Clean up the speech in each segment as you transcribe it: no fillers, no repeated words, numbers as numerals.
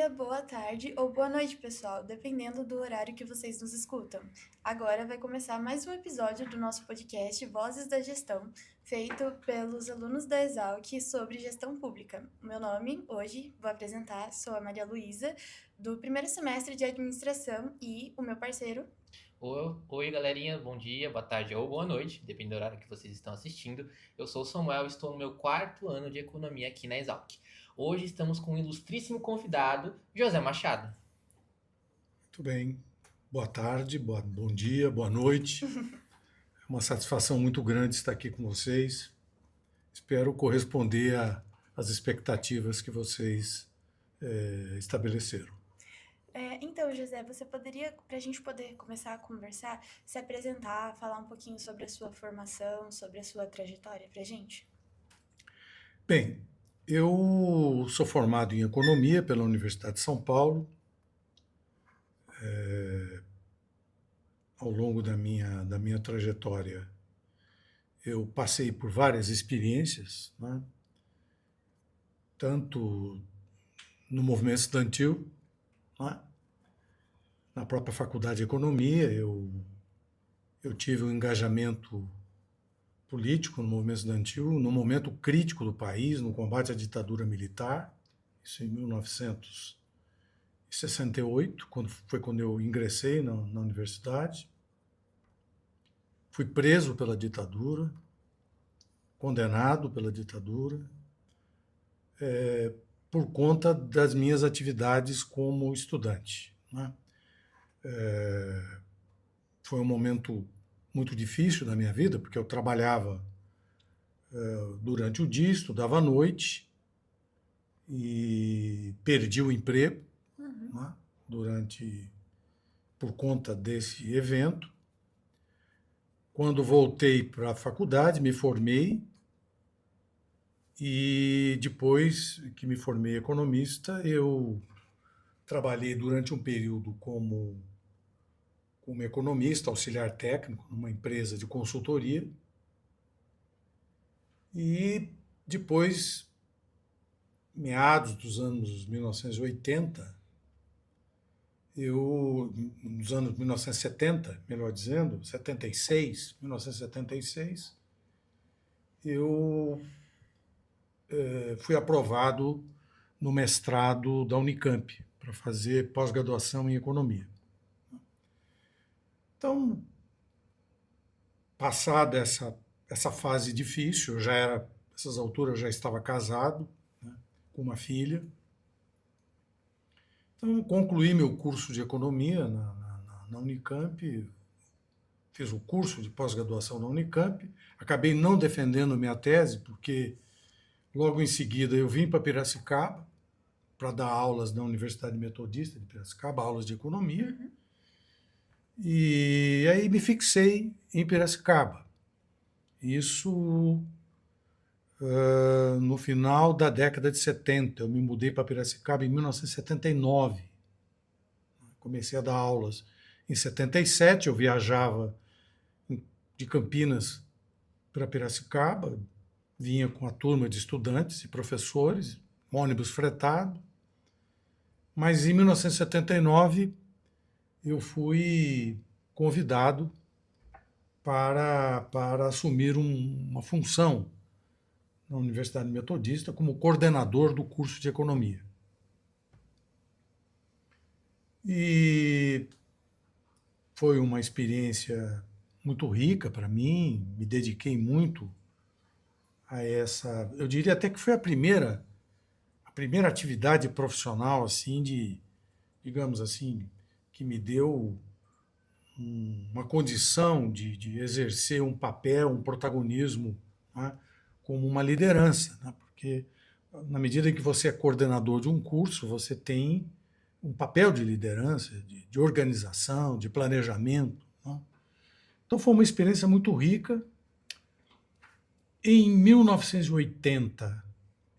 dia, boa tarde ou boa noite, pessoal, dependendo do horário que vocês nos escutam. Agora vai começar mais um episódio do nosso podcast Vozes da Gestão, feito pelos alunos da Exalc sobre gestão pública. O meu nome, hoje, vou apresentar, sou a Maria Luísa, do primeiro semestre de administração, e o meu parceiro. Oi, galerinha, bom dia, boa tarde ou boa noite, depende do horário que vocês estão assistindo. Eu sou o Samuel, estou no meu quarto ano de economia aqui na Exalc. Hoje estamos com um ilustríssimo convidado, José Machado. Muito bem. Boa tarde, bom dia, boa noite. É uma satisfação muito grande estar aqui com vocês. Espero corresponder às expectativas que vocês estabeleceram. Então, José, você poderia, para a gente poder começar a conversar, se apresentar, falar um pouquinho sobre a sua formação, sobre a sua trajetória para a gente? Bem, eu sou formado em economia pela Universidade de São Paulo. Ao longo da minha trajetória, eu passei por várias experiências, né? Tanto no movimento estudantil, né? Na própria faculdade de economia, eu tive um engajamento político no movimento estudantil, no momento crítico do país, no combate à ditadura militar, isso em 1968, foi quando eu ingressei na universidade. Fui preso pela ditadura, condenado pela ditadura, por conta das minhas atividades como estudante, né? Foi um momento muito difícil da minha vida, porque eu trabalhava durante o dia, estudava à noite e perdi o emprego, né, por conta desse evento. Quando voltei para a faculdade, me formei e depois que me formei economista, eu trabalhei durante um período como economista, auxiliar técnico, numa empresa de consultoria. E depois, meados dos anos 1980, nos anos 1970, melhor dizendo, 76, 1976, eu fui aprovado no mestrado da Unicamp para fazer pós-graduação em economia. Então, passada essa fase difícil, nessas alturas eu já estava casado, né, com uma filha. Então, concluí meu curso de economia na Unicamp, fiz o curso de pós-graduação na Unicamp, acabei não defendendo minha tese, porque logo em seguida eu vim para Piracicaba para dar aulas na Universidade Metodista de Piracicaba, aulas de economia. E aí me fixei em Piracicaba. Isso no final da década de 70. Eu me mudei para Piracicaba em 1979. Comecei a dar aulas em 77. Eu viajava de Campinas para Piracicaba, vinha com a turma de estudantes e professores, ônibus fretado. Mas em 1979 eu fui convidado para assumir uma função na Universidade Metodista como coordenador do curso de economia. E foi uma experiência muito rica para mim, me dediquei muito a essa, eu diria até que foi a primeira atividade profissional assim digamos assim, que me deu uma condição de exercer um papel, um protagonismo, né, como uma liderança, né, porque na medida em que você é coordenador de um curso, você tem um papel de liderança, de organização, de planejamento, né? Então foi uma experiência muito rica. Em 1980,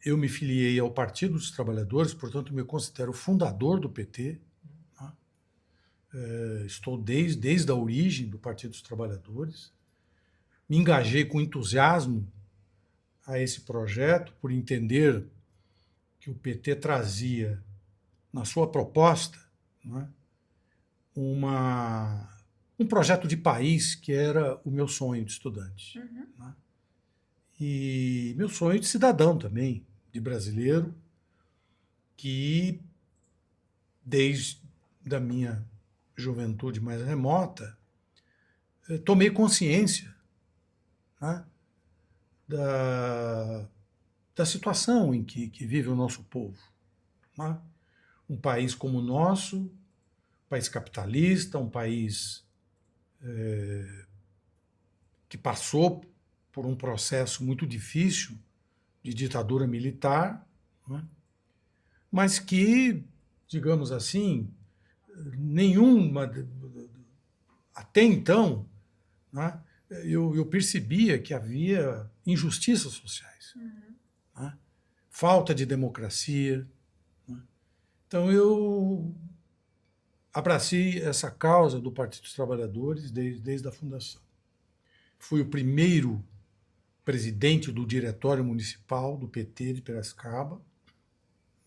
eu me filiei ao Partido dos Trabalhadores, portanto me considero fundador do PT. Estou desde a origem do Partido dos Trabalhadores. Me engajei com entusiasmo a esse projeto, por entender que o PT trazia na sua proposta, né, um projeto de país que era o meu sonho de estudante. Uhum. Né? E meu sonho de cidadão também, de brasileiro, que desde a minha juventude mais remota, tomei consciência, né, da situação em que vive o nosso povo. Né? Um país como o nosso, um país capitalista, um país que passou por um processo muito difícil de ditadura militar, né? Mas que, digamos assim, nenhuma, até então, né, eu percebia que havia injustiças sociais, né? Falta de democracia. Né? Então eu abracei essa causa do Partido dos Trabalhadores desde a fundação. Fui o primeiro presidente do Diretório Municipal do PT de Piracicaba.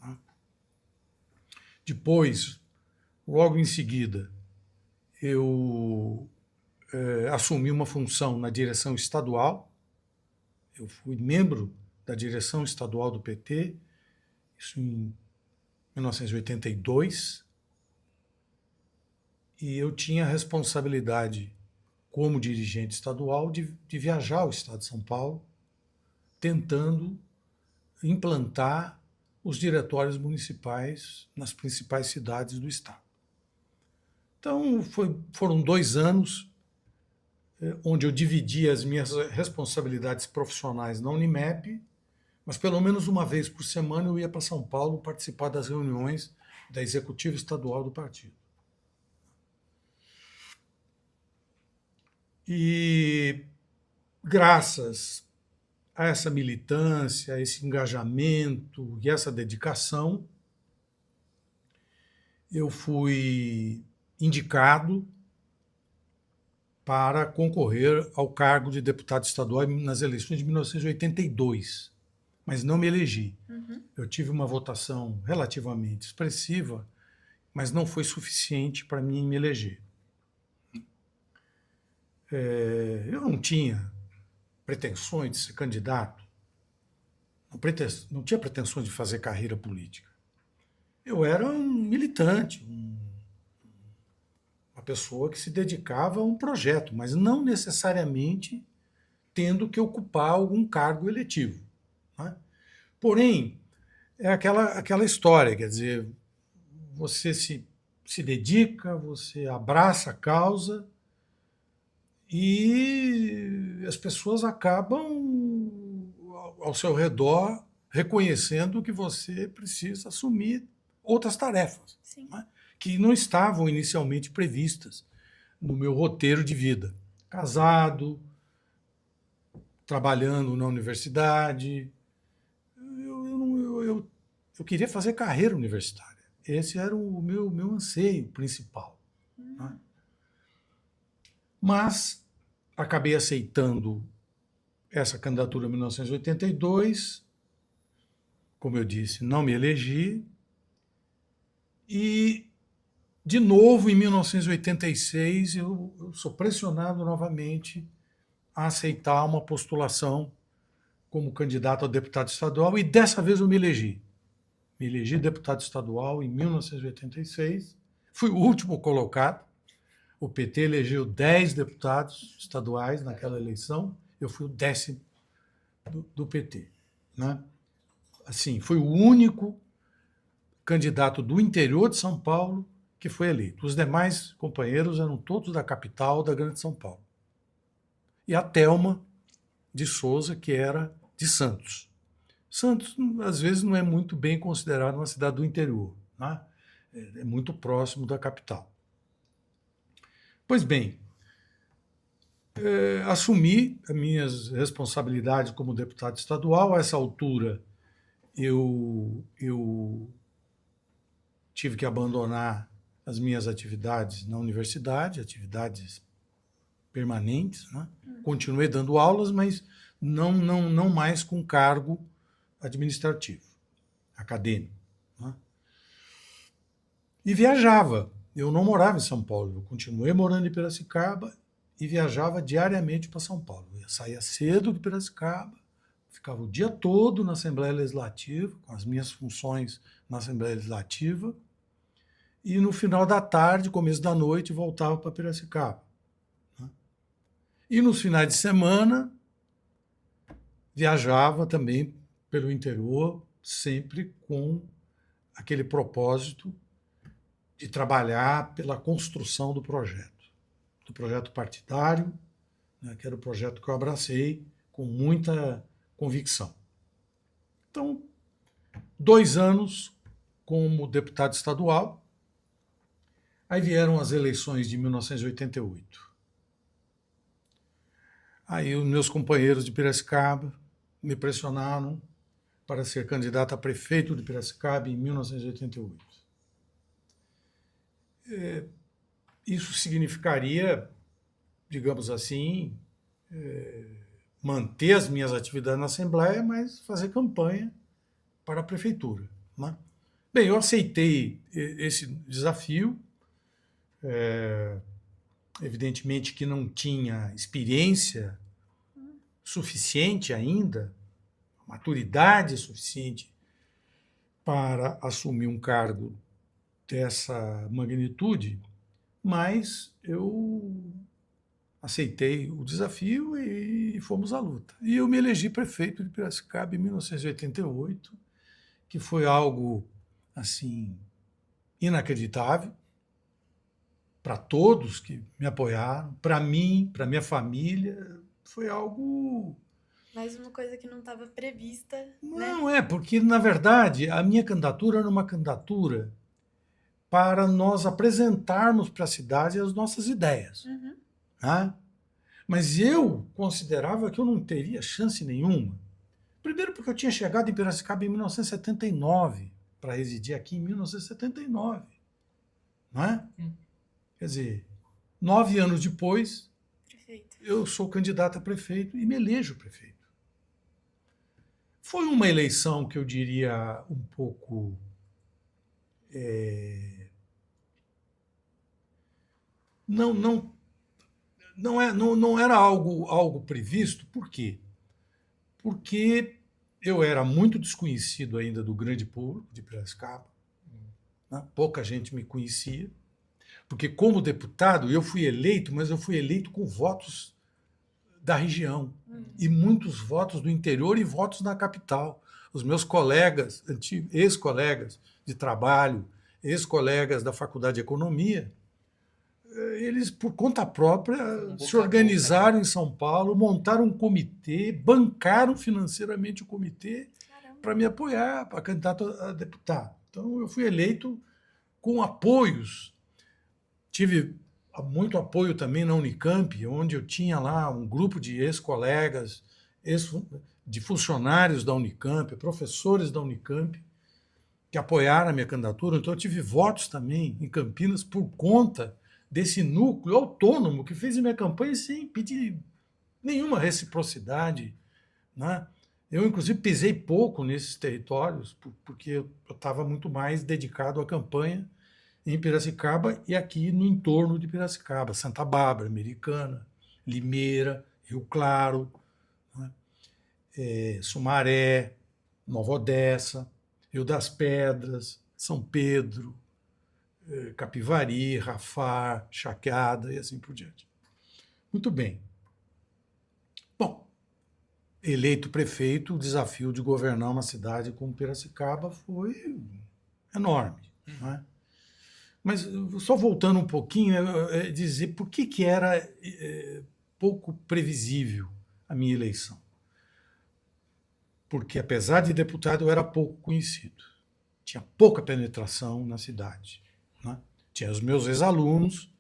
Né? Depois, logo em seguida, eu assumi uma função na direção estadual. Eu fui membro da direção estadual do PT, isso em 1982, e eu tinha a responsabilidade, como dirigente estadual, de viajar ao estado de São Paulo, tentando implantar os diretórios municipais nas principais cidades do estado. Então, foram 2 anos onde eu dividi as minhas responsabilidades profissionais na Unimep, mas pelo menos uma vez por semana eu ia para São Paulo participar das reuniões da executiva estadual do partido. E graças a essa militância, a esse engajamento e essa dedicação, eu fui indicado para concorrer ao cargo de deputado estadual nas eleições de 1982, mas não me elegi. Uhum. Eu tive uma votação relativamente expressiva, mas não foi suficiente para mim me eleger. Eu não tinha pretensões de ser candidato, não tinha pretensões de fazer carreira política. Eu era um militante, uma pessoa que se dedicava a um projeto, mas não necessariamente tendo que ocupar algum cargo eletivo. Né? Porém, é aquela história, quer dizer, você se dedica, você abraça a causa e as pessoas acabam ao seu redor reconhecendo que você precisa assumir outras tarefas, né, que não estavam inicialmente previstas no meu roteiro de vida. Casado, trabalhando na universidade, eu queria fazer carreira universitária. Esse era o meu anseio principal. Né? Mas acabei aceitando essa candidatura em 1982. Como eu disse, não me elegi. E, de novo, em 1986, eu sou pressionado novamente a aceitar uma postulação como candidato a deputado estadual, e dessa vez eu me elegi. Me elegi deputado estadual em 1986. Fui o último colocado. O PT elegeu 10 deputados estaduais naquela eleição. Eu fui o 10º do PT. Né? Assim, fui o único candidato do interior de São Paulo que foi eleito. Os demais companheiros eram todos da capital, da Grande São Paulo. E a Thelma de Souza, que era de Santos. Santos, às vezes, não é muito bem considerado uma cidade do interior. Né? É muito próximo da capital. Pois bem, assumi as minhas responsabilidades como deputado estadual. A essa altura, eu tive que abandonar as minhas atividades na universidade, atividades permanentes. Né? Continuei dando aulas, mas não mais com cargo administrativo, acadêmico. Né? e viajava. Eu não morava em São Paulo, eu continuei morando em Piracicaba e viajava diariamente para São Paulo. Eu saía cedo de Piracicaba, ficava o dia todo na Assembleia Legislativa, com as minhas funções na Assembleia Legislativa, e no final da tarde, começo da noite, voltava para Piracicaba. E nos finais de semana, viajava também pelo interior, sempre com aquele propósito de trabalhar pela construção do projeto partidário, né, que era o projeto que eu abracei com muita convicção. Então, 2 anos como deputado estadual, aí vieram as eleições de 1988. Aí os meus companheiros de Piracicaba me pressionaram para ser candidato a prefeito de Piracicaba em 1988. Isso significaria, digamos assim, manter as minhas atividades na Assembleia, mas fazer campanha para a prefeitura, né? Bem, eu aceitei esse desafio, evidentemente que não tinha experiência suficiente ainda, maturidade suficiente para assumir um cargo dessa magnitude, mas eu aceitei o desafio e fomos à luta. E eu me elegi prefeito de Piracicaba em 1988, que foi algo assim inacreditável para todos que me apoiaram, para mim, para minha família, foi algo. Mais uma coisa que não estava prevista, né? Não é, porque na verdade a minha candidatura era uma candidatura para nós apresentarmos para a cidade as nossas ideias. Uhum. Né? Mas eu considerava que eu não teria chance nenhuma. Primeiro porque eu tinha chegado em Piracicaba em 1979, para residir aqui em 1979. Não é? Quer dizer, 9 anos depois, Perfeito. eu sou candidato a prefeito e me elejo prefeito. Foi uma eleição que eu diria um pouco não era algo previsto. Por quê? Porque eu era muito desconhecido ainda do grande público de Piracicaba, né? Pouca gente me conhecia, porque como deputado eu fui eleito, mas eu fui eleito com votos da região e muitos votos do interior e votos da capital. Os meus colegas, ex-colegas de trabalho, ex-colegas da Faculdade de Economia, eles, por conta própria, se organizaram em São Paulo, montaram um comitê, bancaram financeiramente o comitê para me apoiar, para candidato a deputado. Então, eu fui eleito com apoios. Tive muito apoio também na Unicamp, onde eu tinha lá um grupo de ex-colegas, de funcionários da Unicamp, professores da Unicamp, que apoiaram a minha candidatura. Então, eu tive votos também em Campinas por conta desse núcleo autônomo que fez a minha campanha sem pedir nenhuma reciprocidade, né? Eu, inclusive, pisei pouco nesses territórios, porque eu estava muito mais dedicado à campanha em Piracicaba e aqui no entorno de Piracicaba, Santa Bárbara, Americana, Limeira, Rio Claro, né? Sumaré, Nova Odessa, Rio das Pedras, São Pedro, Capivari, Rafar, Chaqueada e assim por diante. Muito bem. Bom, eleito prefeito, o desafio de governar uma cidade como Piracicaba foi enorme. Né? Mas só voltando um pouquinho, dizer por que era pouco previsível a minha eleição. Porque, apesar de deputado, eu era pouco conhecido. Tinha pouca penetração na cidade. Né? Tinha os meus ex-alunos,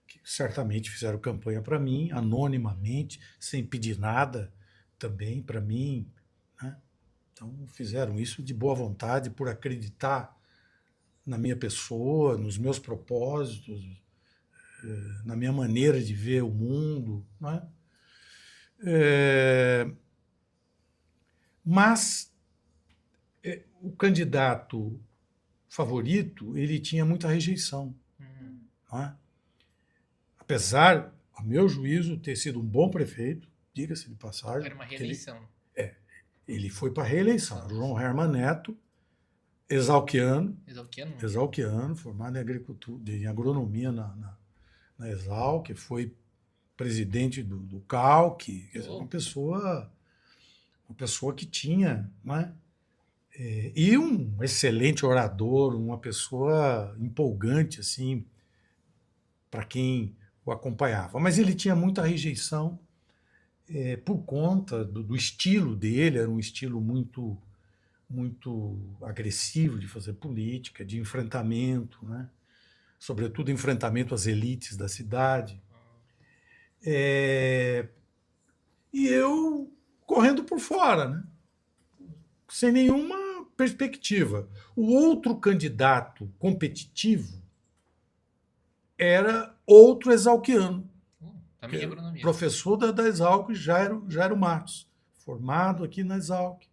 que certamente fizeram campanha para mim, anonimamente, sem pedir nada também para mim. Né? Então, fizeram isso de boa vontade, por acreditar na minha pessoa, nos meus propósitos, na minha maneira de ver o mundo. Né? Mas o candidato favorito, ele tinha muita rejeição. Hum. Não é? Apesar, a meu juízo, ter sido um bom prefeito, diga-se de passagem. Era uma reeleição. Ele foi para a reeleição. Era o João Herman Neto, exalquiano, formado em agricultura, em agronomia na Exalc, foi presidente do CALC, quer dizer, uma pessoa que tinha, né? E um excelente orador, uma pessoa empolgante, assim, para quem o acompanhava. Mas ele tinha muita rejeição por conta do estilo dele, era um estilo muito, muito agressivo de fazer política, de enfrentamento, né? Sobretudo enfrentamento às elites da cidade. E eu correndo por fora, né? Sem nenhuma perspectiva. O outro candidato competitivo era outro exalquiano, Também de agronomia. professor da Exalc, Jairo Matos, formado aqui na Exalc.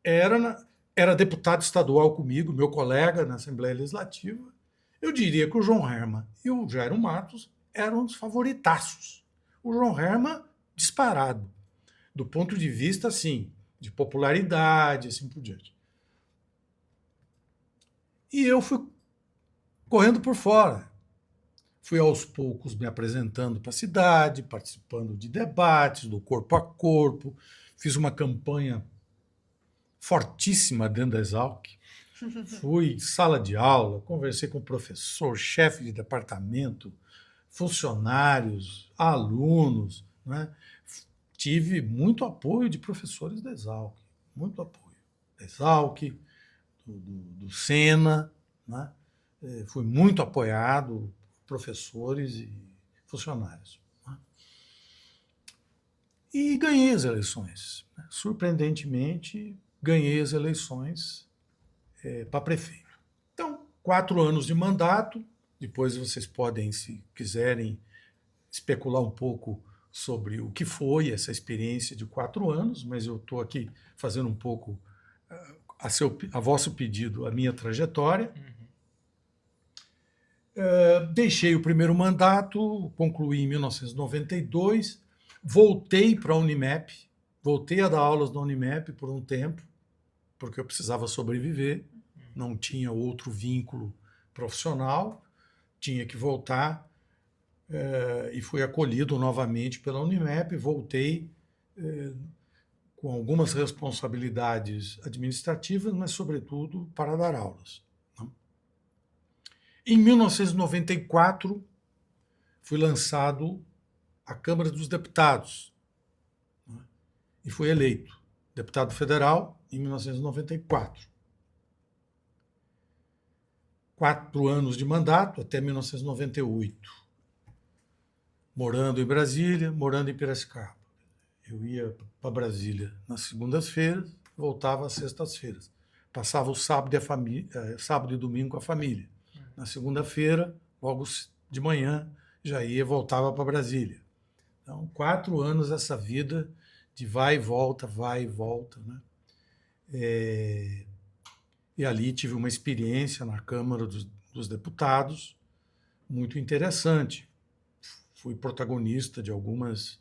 Era deputado estadual comigo, meu colega na Assembleia Legislativa. Eu diria que o João Herman e o Jairo Matos eram os favoritaços. O João Herman, disparado, do ponto de vista, assim, de popularidade, assim por diante. E eu fui correndo por fora. Fui aos poucos me apresentando para a cidade, participando de debates, do corpo a corpo. Fiz uma campanha fortíssima dentro da Exalc. Fui em sala de aula, conversei com o professor, chefe de departamento, funcionários, alunos, né? Tive muito apoio de professores da Exalc, muito apoio. Da Exalc, do Sena, né? Fui muito apoiado por professores e funcionários. Né? E ganhei as eleições. Né? Surpreendentemente, ganhei as eleições para prefeito. Então, 4 anos de mandato, depois vocês podem, se quiserem, especular um pouco sobre o que foi essa experiência de 4 anos, mas eu estou aqui fazendo um pouco, a vosso pedido, a minha trajetória. Deixei o primeiro mandato, concluí em 1992, voltei para a Unimep, voltei a dar aulas na Unimep por um tempo, porque eu precisava sobreviver, não tinha outro vínculo profissional, tinha que voltar, e fui acolhido novamente pela Unimep, voltei com algumas responsabilidades administrativas, mas sobretudo para dar aulas. Né? Em 1994, fui lançado à Câmara dos Deputados, né? E fui eleito deputado federal em 1994. 4 anos de mandato até 1998. Morando em Brasília, morando em Piracicaba. Eu ia para Brasília nas segundas-feiras, voltava às sextas-feiras. Passava o sábado e domingo com a família. Na segunda-feira, logo de manhã, já voltava para Brasília. Então, 4 anos essa vida de vai e volta, né? E ali tive uma experiência na Câmara dos Deputados muito interessante. Fui protagonista de alguns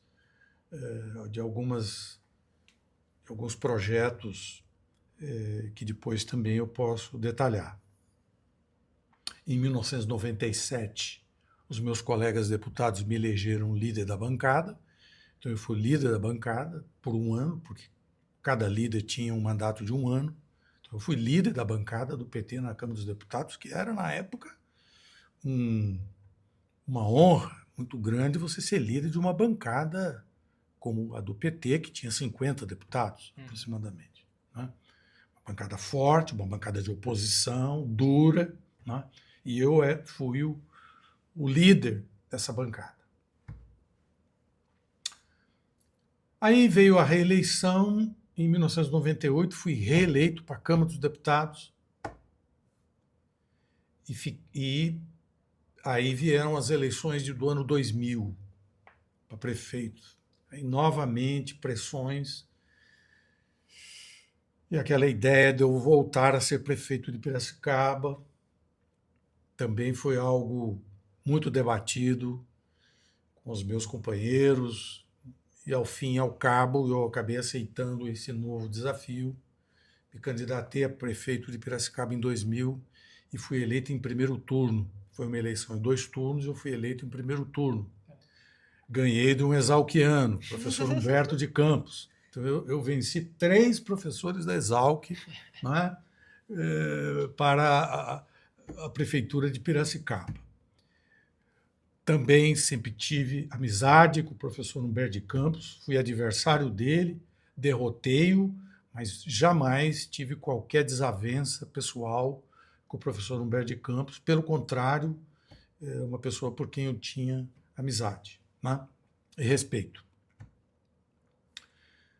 projetos que depois também eu posso detalhar. Em 1997, os meus colegas deputados me elegeram líder da bancada. Então eu fui líder da bancada por 1 ano, porque cada líder tinha um mandato de 1 ano. Então eu fui líder da bancada do PT na Câmara dos Deputados, que era, na época, uma honra muito grande você ser líder de uma bancada como a do PT, que tinha 50 deputados, aproximadamente. Né? Uma bancada forte, uma bancada de oposição, dura, né? E eu fui o líder dessa bancada. Aí veio a reeleição, em 1998 fui reeleito para a Câmara dos Deputados e aí vieram as eleições do ano 2000 para prefeito. Aí novamente pressões E aquela ideia de eu voltar a ser prefeito de Piracicaba também foi algo muito debatido com os meus companheiros, e ao fim e ao cabo eu acabei aceitando esse novo desafio. Me candidatei a prefeito de Piracicaba em 2000 e fui eleito em primeiro turno. Foi uma eleição em 2 turnos, eu fui eleito em primeiro turno. Ganhei de um exalquiano, professor Humberto de Campos. Então eu venci 3 professores da Exalc, não é? Para a prefeitura de Piracicaba. Também sempre tive amizade com o professor Humberto de Campos, fui adversário dele, derrotei-o, mas jamais tive qualquer desavença pessoal com o professor Humberto de Campos. Pelo contrário, é uma pessoa por quem eu tinha amizade, né? E respeito.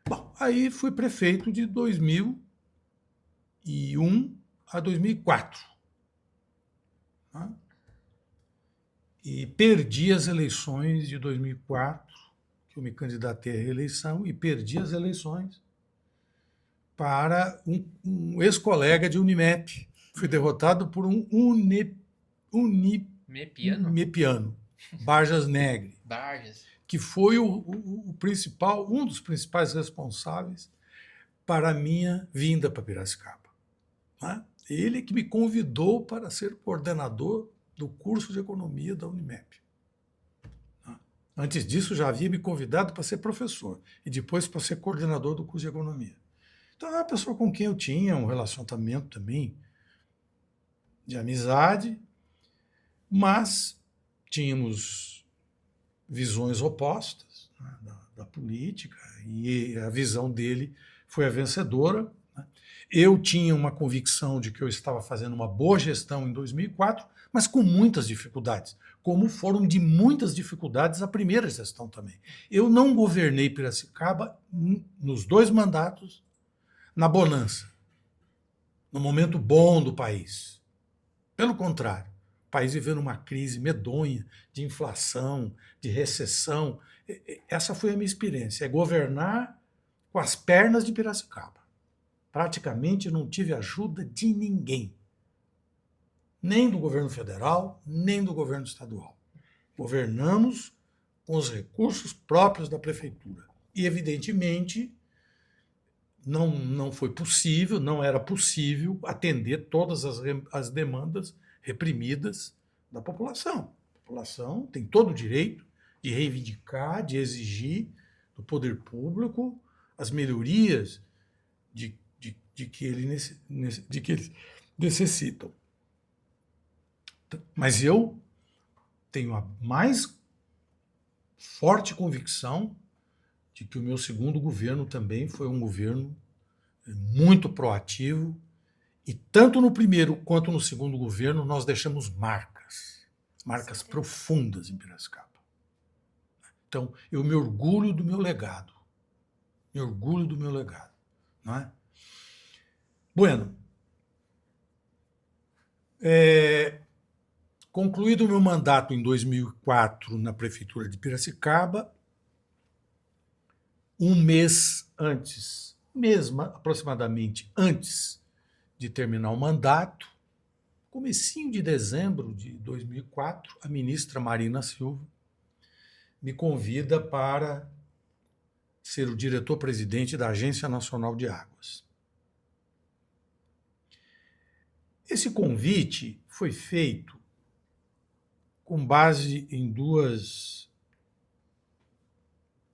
Bom, aí fui prefeito de 2001 a 2004. Né? E perdi as eleições de 2004, que eu me candidatei à reeleição, e perdi as eleições para um ex-colega de Unimep. Fui derrotado por um Unimepiano, Barjas Negre, que foi o principal, um dos principais responsáveis para a minha vinda para Piracicaba. Né? Ele que me convidou para ser coordenador do curso de economia da Unimep. Antes disso, já havia me convidado para ser professor e depois para ser coordenador do curso de economia. Então, era uma pessoa com quem eu tinha um relacionamento também de amizade, mas tínhamos visões opostas, né, da política, e a visão dele foi a vencedora. Né? Eu tinha uma convicção de que eu estava fazendo uma boa gestão em 2004, mas com muitas dificuldades, como foram de muitas dificuldades a primeira gestão também. Eu não governei Piracicaba nos 2 mandatos na bonança, no momento bom do país. Pelo contrário, o país vivendo uma crise medonha de inflação, de recessão. Essa foi a minha experiência, é governar com as pernas de Piracicaba. Praticamente não tive ajuda de ninguém, nem do governo federal, nem do governo estadual. Governamos com os recursos próprios da prefeitura. E, evidentemente, não foi possível, não era possível atender todas as demandas reprimidas da população. A população tem todo o direito de reivindicar, de exigir do poder público as melhorias de que eles necessitam. Mas eu tenho a mais forte convicção de que o meu segundo governo também foi um governo muito proativo, e tanto no primeiro quanto no segundo governo nós deixamos marcas profundas em Piracicaba. Então, eu me orgulho do meu legado. Não é? Bueno, concluído o meu mandato em 2004 na prefeitura de Piracicaba, um mês aproximadamente antes de terminar o mandato, comecinho de dezembro de 2004, a ministra Marina Silva me convida para ser o diretor-presidente da Agência Nacional de Águas. Esse convite foi feito com base em 2...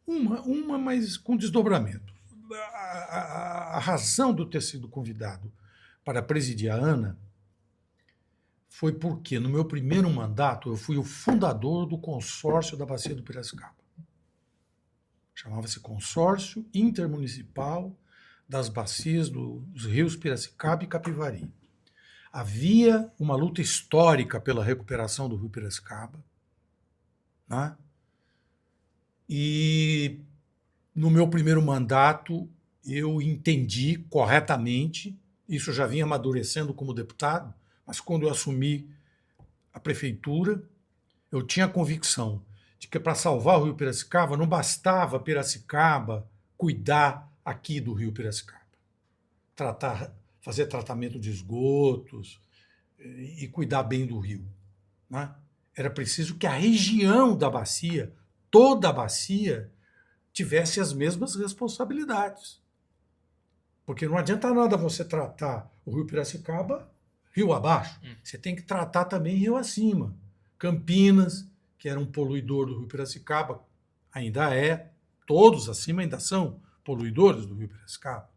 Uma, mas com desdobramento. A razão de eu ter sido convidado para presidir a ANA foi porque, no meu primeiro mandato, eu fui o fundador do consórcio da Bacia do Piracicaba. Chamava-se Consórcio Intermunicipal das Bacias dos Rios Piracicaba e Capivari. Havia uma luta histórica pela recuperação do Rio Piracicaba, né? E no meu primeiro mandato eu entendi corretamente, isso já vinha amadurecendo como deputado, mas quando eu assumi a prefeitura, eu tinha a convicção de que para salvar o Rio Piracicaba não bastava Piracicaba cuidar aqui do Rio Piracicaba. fazer tratamento de esgotos e cuidar bem do rio, né? Era preciso que a região da bacia, toda a bacia, tivesse as mesmas responsabilidades. Porque não adianta nada você tratar o rio Piracicaba rio abaixo. Você tem que tratar também rio acima. Campinas, que era um poluidor do rio Piracicaba, ainda é, todos acima ainda são poluidores do rio Piracicaba.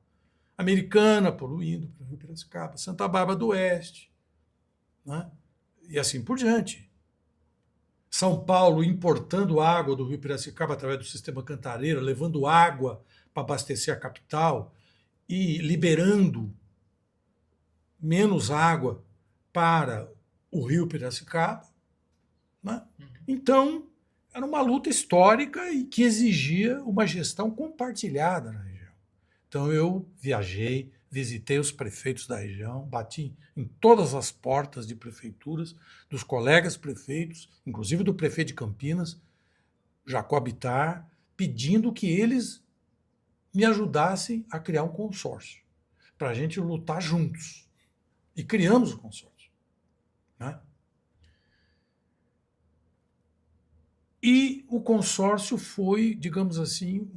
Americana, poluindo para o rio Piracicaba. Santa Bárbara do Oeste, né? E assim por diante. São Paulo importando água do rio Piracicaba através do sistema Cantareira, levando água para abastecer a capital e liberando menos água para o rio Piracicaba, né? Então, era uma luta histórica e que exigia uma gestão compartilhada na região. Então, eu viajei, visitei os prefeitos da região, bati em todas as portas de prefeituras, dos colegas prefeitos, inclusive do prefeito de Campinas, Jacó Bittar, pedindo que eles me ajudassem a criar um consórcio, para a gente lutar juntos. E criamos o consórcio, né? E o consórcio foi, digamos assim,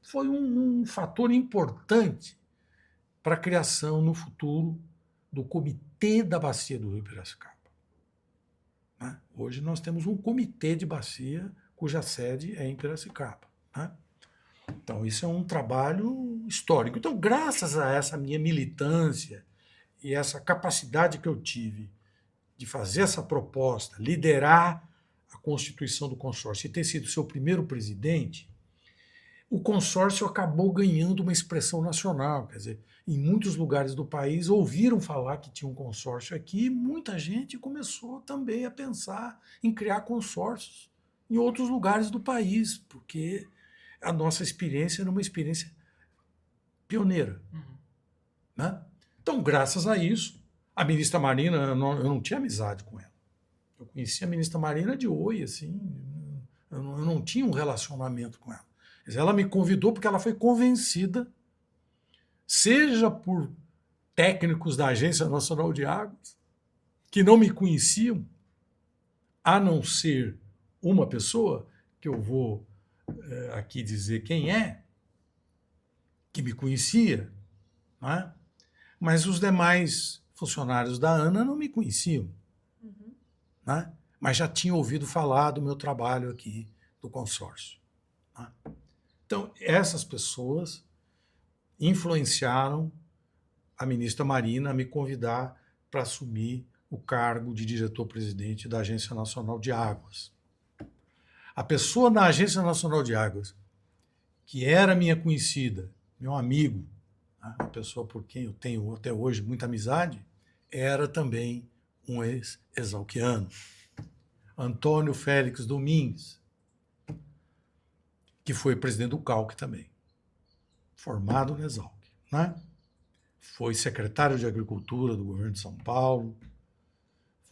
foi um fator importante para a criação no futuro do Comitê da Bacia do Rio Piracicaba, né? Hoje nós temos um comitê de bacia cuja sede é em Piracicaba, né? Então isso é um trabalho histórico. Então, graças a essa minha militância e essa capacidade que eu tive de fazer essa proposta, liderar a constituição do consórcio e ter sido seu primeiro presidente, o consórcio acabou ganhando uma expressão nacional. Quer dizer, em muitos lugares do país ouviram falar que tinha um consórcio aqui e muita gente começou também a pensar em criar consórcios em outros lugares do país, porque a nossa experiência era uma experiência pioneira, né? Então, graças a isso, a ministra Marina, eu não tinha amizade com ela. Eu conhecia a ministra Marina de oi, assim, eu não tinha um relacionamento com ela. Mas ela me convidou porque ela foi convencida, seja por técnicos da Agência Nacional de Águas, que não me conheciam, a não ser uma pessoa, que eu vou aqui dizer quem é, que me conhecia, né? Mas os demais funcionários da ANA não me conheciam, né? Mas já tinham ouvido falar do meu trabalho aqui do consórcio, né? Então, essas pessoas influenciaram a ministra Marina a me convidar para assumir o cargo de diretor-presidente da Agência Nacional de Águas. A pessoa na Agência Nacional de Águas, que era minha conhecida, meu amigo, a pessoa por quem eu tenho até hoje muita amizade, era também um ex-exalquiano, Antônio Félix Domingues, que foi presidente do CALC também, formado no Exalc, né? Foi secretário de Agricultura do governo de São Paulo,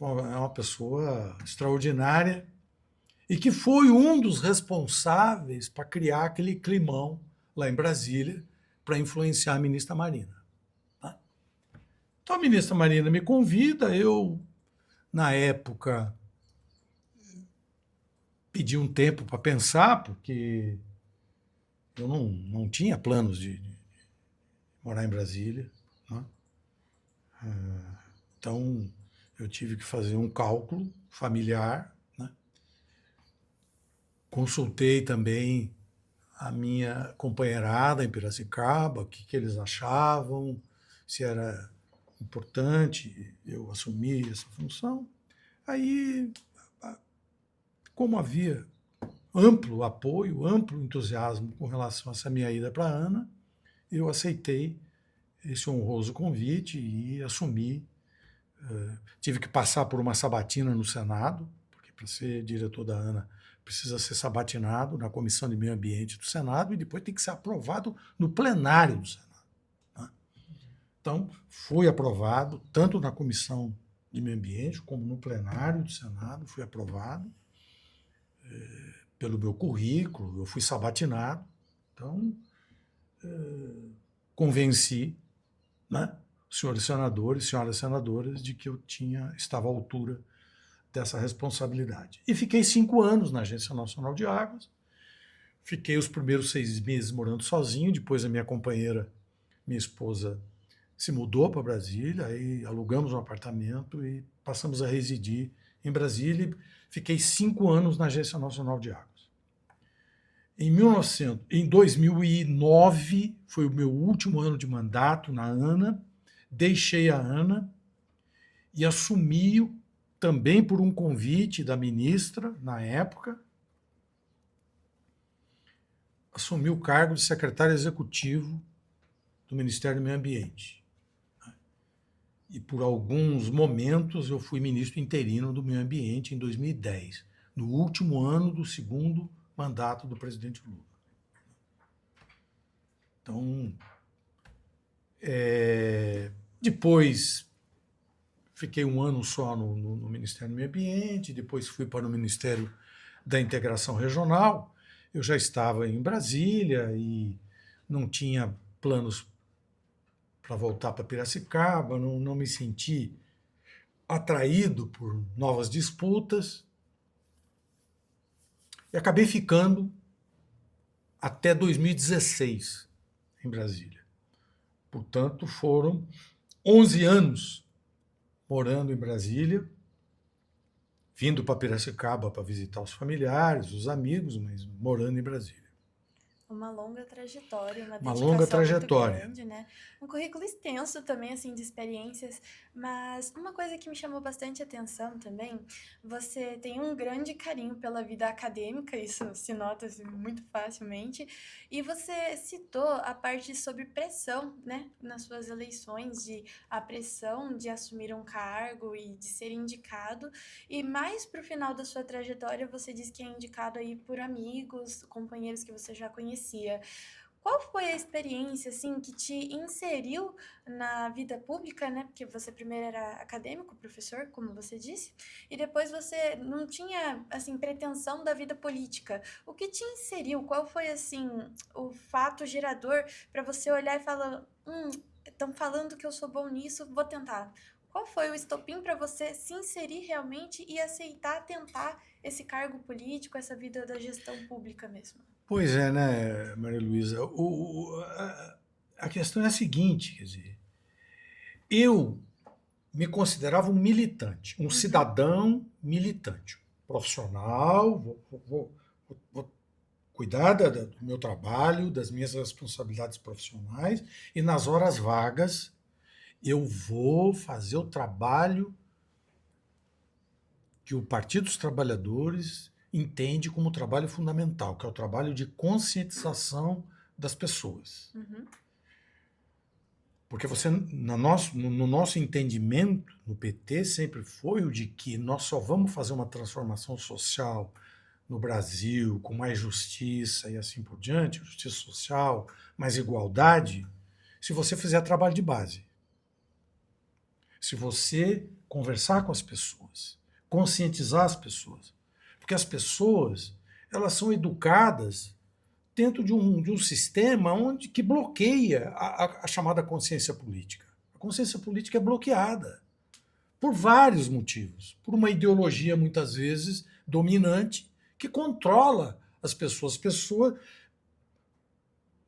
é uma pessoa extraordinária e que foi um dos responsáveis para criar aquele climão lá em Brasília, para influenciar a ministra Marina, tá? Então a ministra Marina me convida, eu, na época, pedi um tempo para pensar, porque eu não tinha planos de morar em Brasília, né? Então eu tive que fazer um cálculo familiar, né? Consultei também a minha companheirada em Piracicaba, o que eles achavam, se era importante eu assumir essa função. Aí, como havia amplo apoio, amplo entusiasmo com relação a essa minha ida para a ANA, eu aceitei esse honroso convite e assumi. Tive que passar por uma sabatina no Senado, porque para ser diretor da ANA precisa ser sabatinado na Comissão de Meio Ambiente do Senado e depois tem que ser aprovado no plenário do Senado, né? Então, fui aprovado, tanto na Comissão de Meio Ambiente como no plenário do Senado, fui aprovado pelo meu currículo, eu fui sabatinado. Então, convenci né, senhores senadores, senhoras senadoras, de que eu estava à altura dessa responsabilidade. E fiquei 5 anos na Agência Nacional de Águas, fiquei os primeiros 6 meses morando sozinho, depois a minha companheira, minha esposa, se mudou para Brasília, aí alugamos um apartamento e passamos a residir em Brasília. Fiquei 5 anos na Agência Nacional de Águas. Em 2009, foi o meu último ano de mandato na ANA, deixei a ANA e assumi, também por um convite da ministra, na época, assumi o cargo de secretário executivo do Ministério do Meio Ambiente. E por alguns momentos eu fui ministro interino do Meio Ambiente em 2010, no último ano do segundo mandato do presidente Lula. Então, depois fiquei um ano só no Ministério do Meio Ambiente, depois fui para o Ministério da Integração Regional. Eu já estava em Brasília e não tinha planos para voltar para Piracicaba, não me senti atraído por novas disputas. E acabei ficando até 2016 em Brasília. Portanto, foram 11 anos morando em Brasília, vindo para Piracicaba para visitar os familiares, os amigos, mas morando em Brasília. Uma longa trajetória, uma Uma dedicação longa muito trajetória. grande, né? Um currículo extenso também, assim, de experiências. Mas uma coisa que me chamou bastante atenção também, você tem um grande carinho pela vida acadêmica, isso se nota assim, muito facilmente. E você citou a parte sobre pressão, né? Nas suas eleições, de a pressão de assumir um cargo e de ser indicado. E mais pro final da sua trajetória, você diz que é indicado aí por amigos, companheiros que você já conhecia. Qual foi a experiência, assim, que te inseriu na vida pública, né? Porque você primeiro era acadêmico, professor, como você disse, e depois você não tinha, assim, pretensão da vida política. O que te inseriu? Qual foi, assim, o fato gerador para você olhar e falar, estão falando que eu sou bom nisso, vou tentar. Qual foi o estopim para você se inserir realmente e aceitar tentar esse cargo político, essa vida da gestão pública mesmo? Pois é, né, Maria Luísa? A questão é a seguinte, quer dizer, eu me considerava um militante, um cidadão militante, profissional, vou cuidar do meu trabalho, das minhas responsabilidades profissionais, e nas horas vagas eu vou fazer o trabalho que o Partido dos Trabalhadores entende como trabalho fundamental, que é o trabalho de conscientização das pessoas. Porque no nosso entendimento, no PT, sempre foi o de que nós só vamos fazer uma transformação social no Brasil, com mais justiça e assim por diante, justiça social, mais igualdade, se você fizer trabalho de base. Se você conversar com as pessoas, conscientizar as pessoas. Porque as pessoas, elas são educadas dentro de um sistema que bloqueia a chamada consciência política. A consciência política é bloqueada por vários motivos. Por uma ideologia, muitas vezes, dominante, que controla as pessoas. As pessoas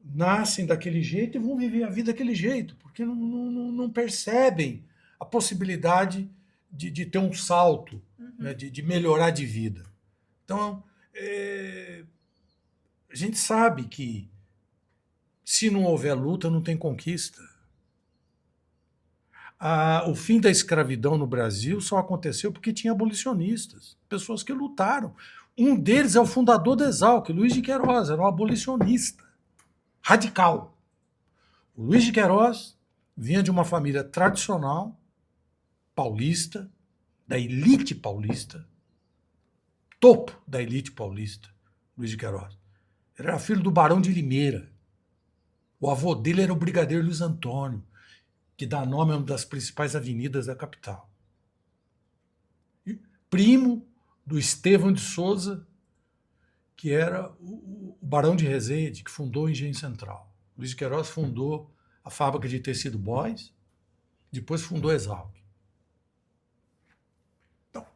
nascem daquele jeito e vão viver a vida daquele jeito, porque não percebem a possibilidade de ter um salto, né, de melhorar de vida. Então, a gente sabe que se não houver luta, não tem conquista. O fim da escravidão no Brasil só aconteceu porque tinha abolicionistas, pessoas que lutaram. Um deles é o fundador da Exalc, Luiz de Queiroz, era um abolicionista radical. O Luiz de Queiroz vinha de uma família tradicional, paulista, da elite paulista, topo da elite paulista, Luiz de Queiroz. Ele era filho do Barão de Limeira. O avô dele era o Brigadeiro Luiz Antônio, que dá nome a uma das principais avenidas da capital. E primo do Estevão de Souza, que era o Barão de Resende, que fundou o Engenho Central. Luiz de Queiroz fundou a fábrica de tecido Boys, depois fundou a Exalc. Então,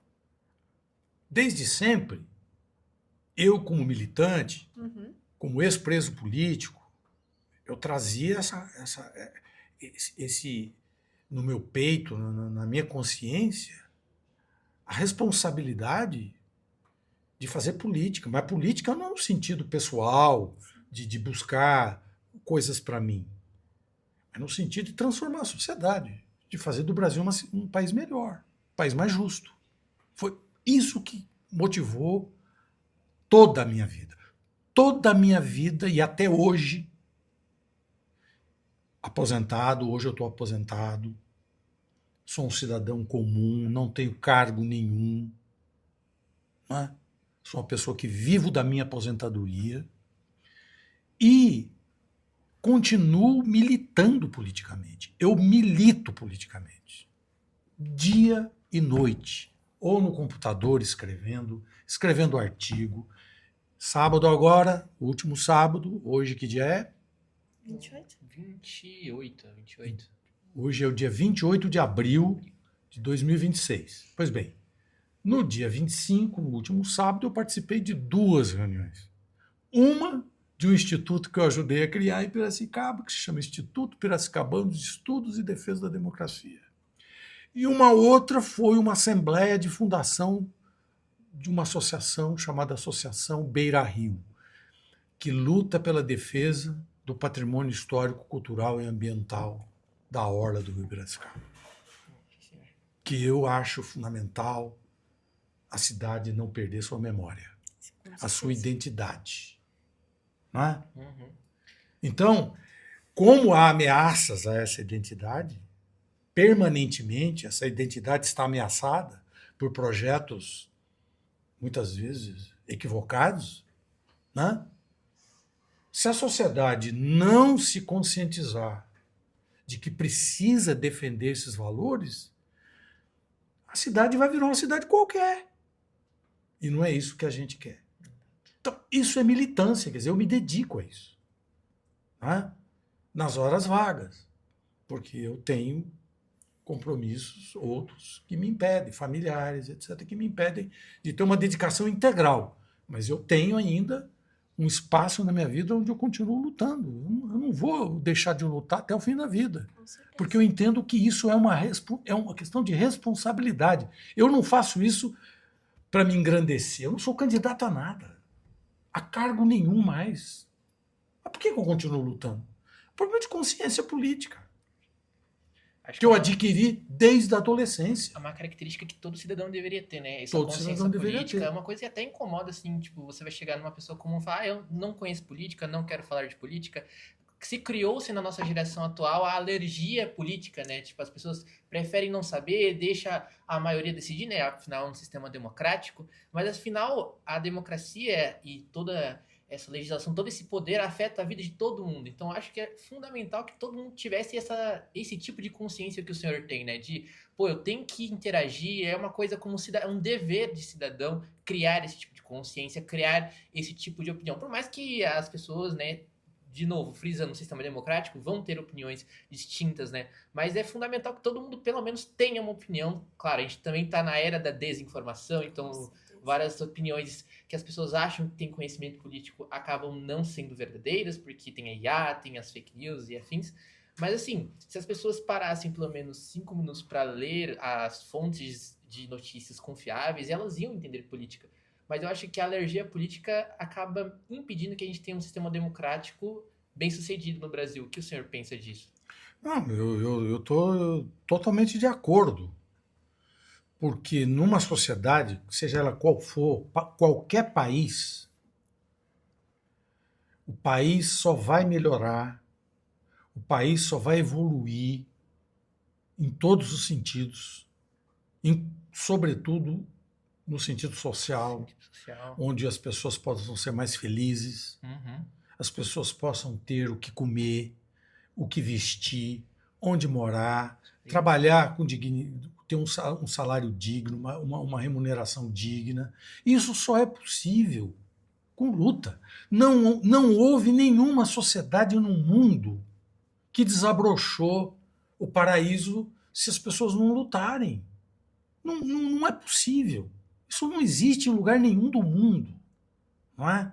desde sempre, eu como militante, Uhum. como ex-preso político, eu trazia esse no meu peito, na minha consciência, a responsabilidade de fazer política. Mas política não no sentido pessoal, de buscar coisas para mim. É no sentido de transformar a sociedade, de fazer do Brasil um país melhor, um país mais justo. Foi isso que motivou toda a minha vida. Toda a minha vida e até hoje, aposentado, hoje eu estou aposentado, sou um cidadão comum, não tenho cargo nenhum, né? Sou uma pessoa que vivo da minha aposentadoria e continuo militando politicamente. Eu milito politicamente, dia e noite, ou no computador escrevendo artigo. Sábado agora, último sábado, hoje que dia é? 28? 28. Hoje é o dia 28 de abril de 2026. Pois bem, no dia 25, no último sábado, eu participei de 2 reuniões. Uma de um instituto que eu ajudei a criar em Piracicaba, que se chama Instituto Piracicabano de Estudos e Defesa da Democracia. E uma outra foi uma assembleia de fundação de uma associação chamada Associação Beira Rio, que luta pela defesa do patrimônio histórico, cultural e ambiental da orla do Rio Piracicaba. Que eu acho fundamental a cidade não perder sua memória, a sua identidade. Não é? Uhum. Então, como há ameaças a essa identidade, permanentemente essa identidade está ameaçada por projetos, muitas vezes, equivocados, né? Se a sociedade não se conscientizar de que precisa defender esses valores, a cidade vai virar uma cidade qualquer. E não é isso que a gente quer. Então, isso é militância, quer dizer, eu me dedico a isso. Né? Nas horas vagas. Porque eu tenho compromissos outros que me impedem, familiares, etc., que me impedem de ter uma dedicação integral. Mas eu tenho ainda um espaço na minha vida onde eu continuo lutando. Eu não vou deixar de lutar até o fim da vida. Porque eu entendo que isso é uma questão de responsabilidade. Eu não faço isso para me engrandecer. Eu não sou candidato a nada. A cargo nenhum mais. Mas por que eu continuo lutando? Problema de consciência política. Acho Que eu adquiri desde a adolescência. é uma característica que todo cidadão deveria ter, né? Essa Todo consciência cidadão deveria política ter. é uma coisa que até incomoda, assim, tipo, você vai chegar numa pessoa comum e falar, eu não conheço política, não quero falar de política. Se criou-se na nossa geração atual a alergia política, né? Tipo, as pessoas preferem não saber, deixa a maioria decidir, né? Afinal, é um sistema democrático. Mas, afinal, a democracia e toda essa legislação, todo esse poder afeta a vida de todo mundo. Então, acho que é fundamental que todo mundo tivesse esse tipo de consciência que o senhor tem, né? De, pô, eu tenho que interagir, é uma coisa como um dever de cidadão criar esse tipo de consciência, criar esse tipo de opinião. Por mais que as pessoas, né, de novo, frisando o sistema democrático, vão ter opiniões distintas, né? Mas é fundamental que todo mundo, pelo menos, tenha uma opinião. Claro, a gente também está na era da desinformação, então várias opiniões que as pessoas acham que têm conhecimento político acabam não sendo verdadeiras, porque tem a IA, tem as fake news e afins. Mas, assim, se as pessoas parassem pelo menos 5 minutos para ler as fontes de notícias confiáveis, elas iam entender política. Mas eu acho que a alergia política acaba impedindo que a gente tenha um sistema democrático bem sucedido no Brasil. O que o senhor pensa disso? Não, eu estou totalmente de acordo. Porque numa sociedade, seja ela qual for, qualquer país, o país só vai melhorar, o país só vai evoluir em todos os sentidos, sobretudo no sentido social, onde as pessoas possam ser mais felizes, as pessoas possam ter o que comer, o que vestir, onde morar, trabalhar com dignidade, ter um salário digno, uma remuneração digna. Isso só é possível com luta. Não houve nenhuma sociedade no mundo que desabrochou o paraíso se as pessoas não lutarem. Não é possível. Isso não existe em lugar nenhum do mundo. Não é?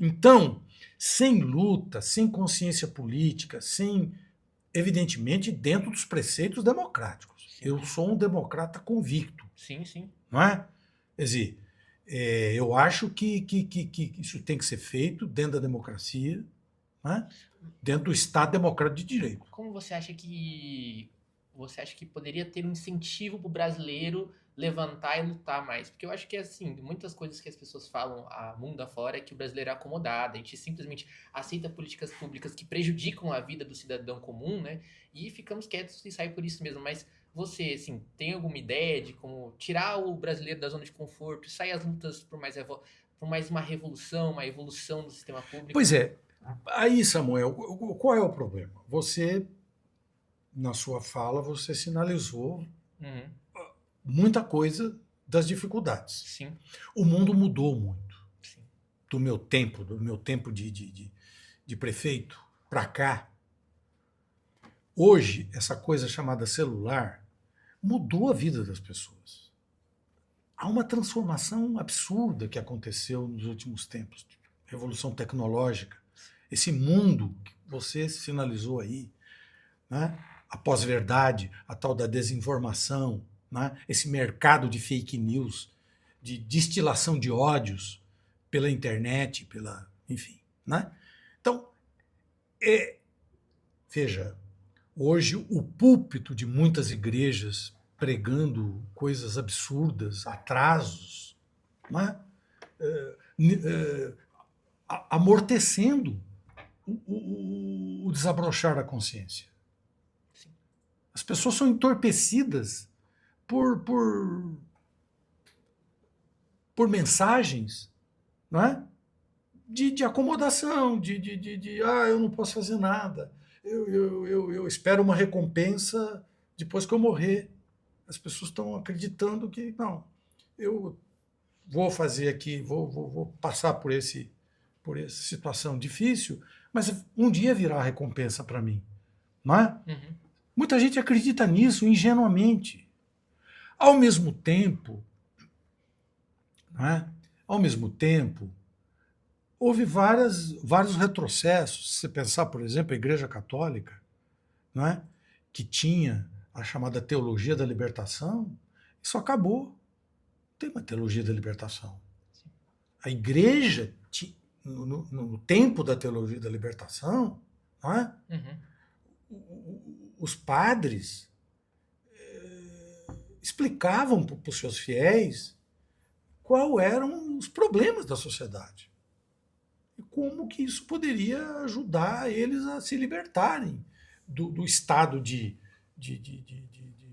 Então, sem luta, sem consciência política, sem, evidentemente, dentro dos preceitos democráticos. Sim. Eu sou um democrata convicto. Sim, sim. Não é? Quer dizer, eu acho que isso tem que ser feito dentro da democracia, não é? Dentro do Estado Democrático de Direito. Como você acha que poderia ter um incentivo para o brasileiro levantar e lutar mais? Porque eu acho que, assim, muitas coisas que as pessoas falam a mundo afora é que o brasileiro é acomodado, a gente simplesmente aceita políticas públicas que prejudicam a vida do cidadão comum, né? E ficamos quietos e sai por isso mesmo. Mas você, assim, tem alguma ideia de como tirar o brasileiro da zona de conforto e sair às lutas por mais uma revolução, uma evolução do sistema público? Pois é. Aí, Samuel, qual é o problema? Você, na sua fala, você sinalizou muita coisa das dificuldades. Sim. O mundo mudou muito. Sim. Do meu tempo de prefeito para cá. Hoje, essa coisa chamada celular mudou a vida das pessoas. Há uma transformação absurda que aconteceu nos últimos tempos. Revolução tecnológica. Esse mundo que você sinalizou aí, né? A pós-verdade, a tal da desinformação, né? Esse mercado de fake news, de destilação de ódios pela internet, enfim. Né? Então, veja, hoje o púlpito de muitas igrejas pregando coisas absurdas, atrasos, né? Amortecendo o desabrochar da consciência. Sim. As pessoas são entorpecidas por mensagens, não é? de acomodação, eu não posso fazer nada, eu espero uma recompensa depois que eu morrer. As pessoas estão acreditando que, não, eu vou fazer aqui, vou passar por essa situação difícil, mas um dia virá a recompensa para mim. Não é? Uhum. Muita gente acredita nisso ingenuamente. Ao mesmo tempo, não é? Ao mesmo tempo, houve vários retrocessos. Se você pensar, por exemplo, a Igreja Católica, não é? Que tinha a chamada teologia da libertação, isso acabou. Não tem uma teologia da libertação. A Igreja, no tempo da teologia da libertação, não é? Os padres explicavam para os seus fiéis quais eram os problemas da sociedade e como que isso poderia ajudar eles a se libertarem do estado de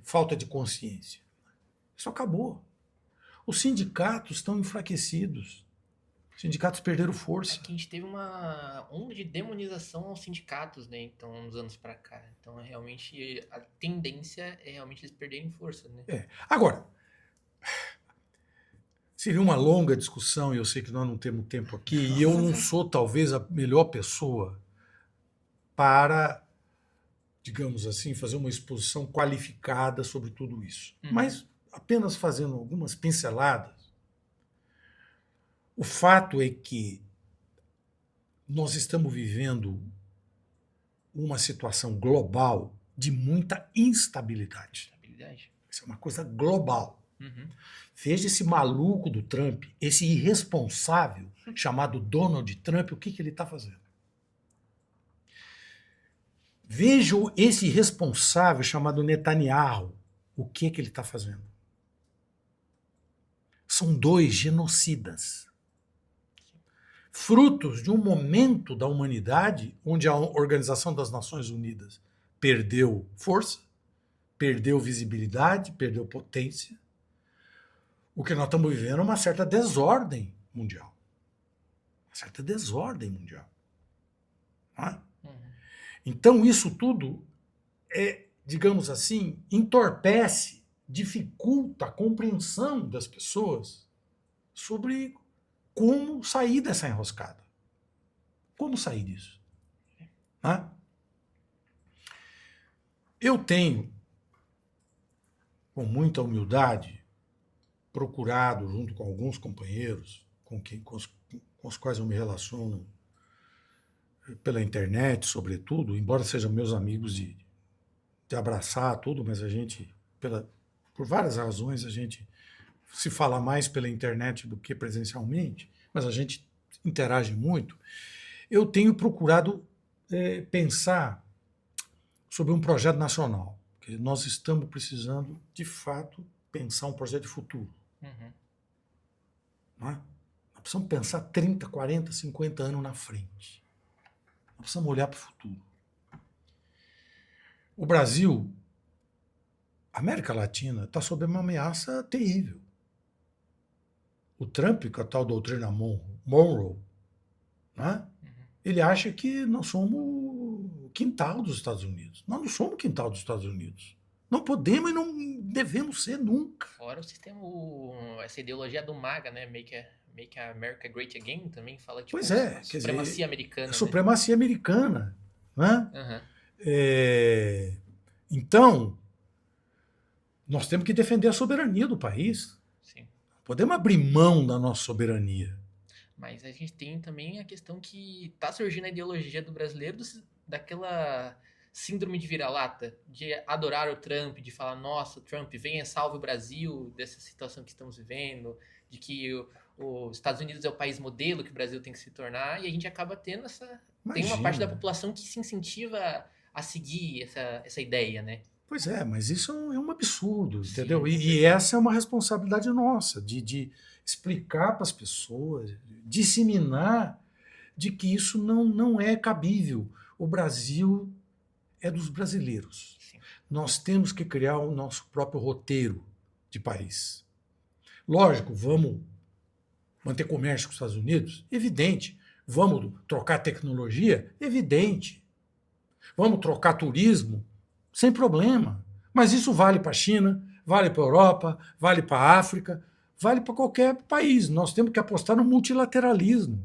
falta de consciência. Isso acabou. Os sindicatos estão enfraquecidos. Os sindicatos perderam força. É que a gente teve uma onda de demonização aos sindicatos, né? Então, uns anos pra cá. Então, realmente, a tendência é realmente eles perderem força, né? Agora, seria uma longa discussão, e eu sei que nós não temos tempo aqui, e eu não sou talvez a melhor pessoa para, digamos assim, fazer uma exposição qualificada sobre tudo isso. Mas, apenas fazendo algumas pinceladas, o fato é que nós estamos vivendo uma situação global de muita instabilidade. Isso é uma coisa global. Veja esse maluco do Trump, esse irresponsável chamado Donald Trump, o que ele está fazendo. Veja esse irresponsável chamado Netanyahu, o que ele está fazendo. São dois genocidas. Frutos de um momento da humanidade onde a Organização das Nações Unidas perdeu força, perdeu visibilidade, perdeu potência. O que nós estamos vivendo é uma certa desordem mundial. Uma certa desordem mundial. Não é? Então, isso tudo digamos assim, entorpece, dificulta a compreensão das pessoas sobre como sair dessa enroscada. Como sair disso? Né? Eu tenho com muita humildade, procurado, junto com alguns companheiros com os quais eu me relaciono pela internet, sobretudo, embora sejam meus amigos de abraçar tudo, mas a gente, por várias razões, a gente se fala mais pela internet do que presencialmente, mas a gente interage muito. Eu tenho procurado pensar sobre um projeto nacional, porque nós estamos precisando, de fato, pensar um projeto de futuro. Uhum. Não é? Nós precisamos pensar 30, 40, 50 anos na frente. Nós precisamos olhar para o futuro. O Brasil, a América Latina, está sob uma ameaça terrível. O Trump, com a tal doutrina Monroe, né? Ele acha que nós somos o quintal dos Estados Unidos. Nós não somos o quintal dos Estados Unidos. Não podemos e não devemos ser nunca. Fora o sistema, essa ideologia do MAGA, né? Make America Great Again, também fala tipo Pois é, quer supremacia dizer, americana. a supremacia americana. Né? Uhum. Então, nós temos que defender a soberania do país. Sim. Não podemos abrir mão da nossa soberania. Mas a gente tem também a questão que tá surgindo a ideologia do brasileiro daquela síndrome de vira-lata, de adorar o Trump, de falar, nossa, Trump, venha, salve o Brasil dessa situação que estamos vivendo, de que os Estados Unidos é o país modelo que o Brasil tem que se tornar, e a gente acaba tendo tem uma parte da população que se incentiva a seguir essa ideia, né? Pois é, mas isso é um absurdo, Sim, entendeu? E essa é uma responsabilidade nossa, de explicar para as pessoas, disseminar de que isso não é cabível. O Brasil é dos brasileiros. Sim. Nós temos que criar o nosso próprio roteiro de país. Lógico, vamos manter comércio com os Estados Unidos? Evidente. Vamos trocar tecnologia? Evidente. Vamos trocar turismo? Sem problema. Mas isso vale para a China, vale para a Europa, vale para a África, vale para qualquer país. Nós temos que apostar no multilateralismo.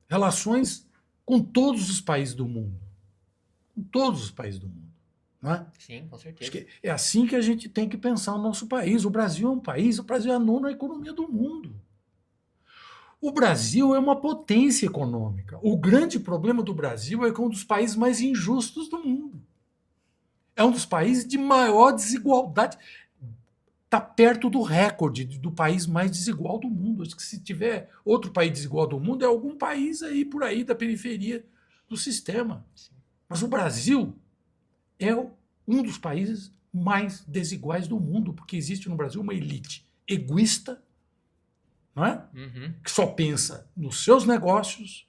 Relações com todos os países do mundo. Com todos os países do mundo. Não é? Sim, com certeza. Acho que é assim que a gente tem que pensar o nosso país. O Brasil é um país, o Brasil é a nona economia do mundo. O Brasil é uma potência econômica. O grande problema do Brasil é que é um dos países mais injustos do mundo. É um dos países de maior desigualdade. Está perto do recorde do país mais desigual do mundo. Acho que se tiver outro país desigual do mundo, é algum país aí por aí da periferia do sistema. Sim. Mas o Brasil é um dos países mais desiguais do mundo, porque existe no Brasil uma elite egoísta, não é? Uhum. Que só pensa nos seus negócios,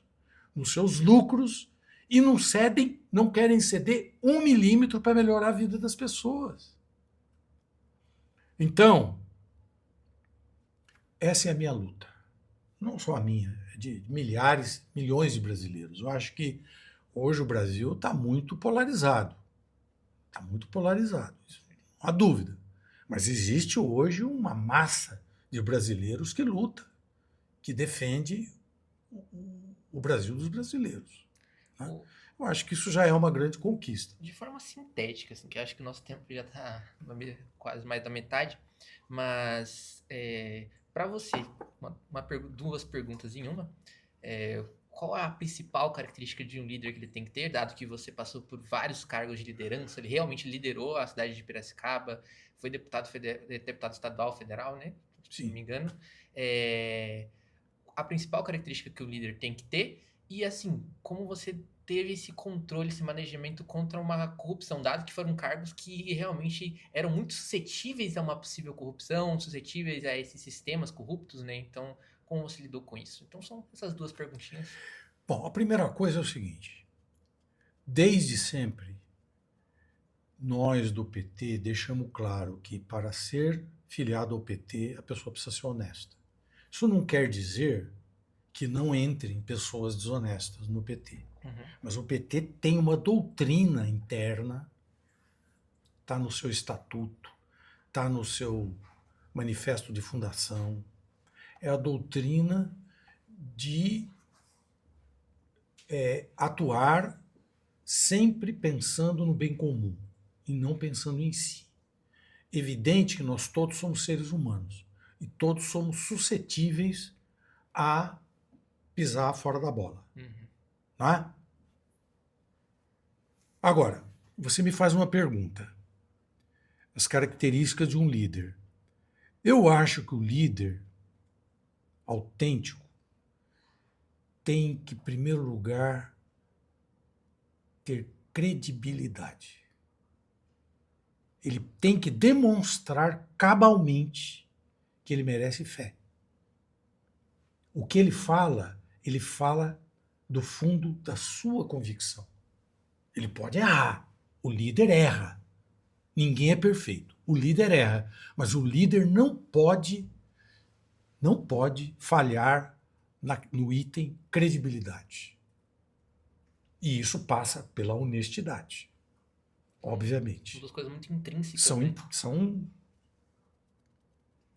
nos seus lucros, e não querem ceder 1 milímetro para melhorar a vida das pessoas. Então, essa é a minha luta. Não só a minha, é de milhares, milhões de brasileiros. Eu acho que hoje o Brasil está muito polarizado. Está muito polarizado, isso não há dúvida. Mas existe hoje uma massa de brasileiros que luta, que defende o Brasil dos brasileiros. Né? Eu acho que isso já é uma grande conquista. De forma sintética, assim, que eu acho que o nosso tempo já está quase mais da metade, mas para você, duas perguntas em uma. Qual é a principal característica de um líder que ele tem que ter, dado que você passou por vários cargos de liderança, ele realmente liderou a cidade de Piracicaba, foi deputado estadual, federal, né? Se não me engano. A principal característica que o líder tem que ter, e assim, como você teve esse controle, esse manejamento contra uma corrupção, dado que foram cargos que realmente eram muito suscetíveis a uma possível corrupção, suscetíveis a esses sistemas corruptos, né? Então, como você lidou com isso? Então, são essas duas perguntinhas. Bom, a primeira coisa é o seguinte. Desde sempre, nós do PT deixamos claro que para ser filiado ao PT, a pessoa precisa ser honesta. Isso não quer dizer que não entrem pessoas desonestas no PT. Uhum. Mas o PT tem uma doutrina interna, está no seu estatuto, está no seu manifesto de fundação. É a doutrina de atuar sempre pensando no bem comum e não pensando em si. evidente que nós todos somos seres humanos e todos somos suscetíveis a pisar fora da bola. Tá? Agora, você me faz uma pergunta. As características de um líder. Eu acho que o líder autêntico tem que, em primeiro lugar, ter credibilidade. Ele tem que demonstrar cabalmente que ele merece fé. O que ele fala do fundo da sua convicção. Ele pode errar. O líder erra. Ninguém é perfeito. O líder erra. Mas o líder não pode falhar no item credibilidade. E isso passa pela honestidade. Obviamente. São duas coisas muito intrínsecas. São, né? são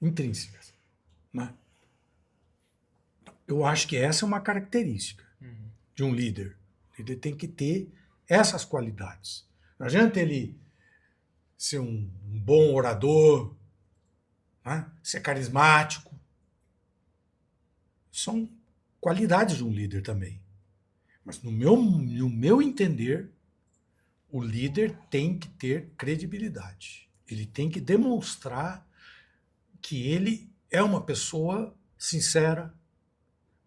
intrínsecas. Né? Eu acho que essa é uma característica de um líder. Ele tem que ter essas qualidades. Não adianta ele ser um bom orador, né? Ser carismático. São qualidades de um líder também. Mas no meu entender, o líder tem que ter credibilidade. Ele tem que demonstrar que ele é uma pessoa sincera,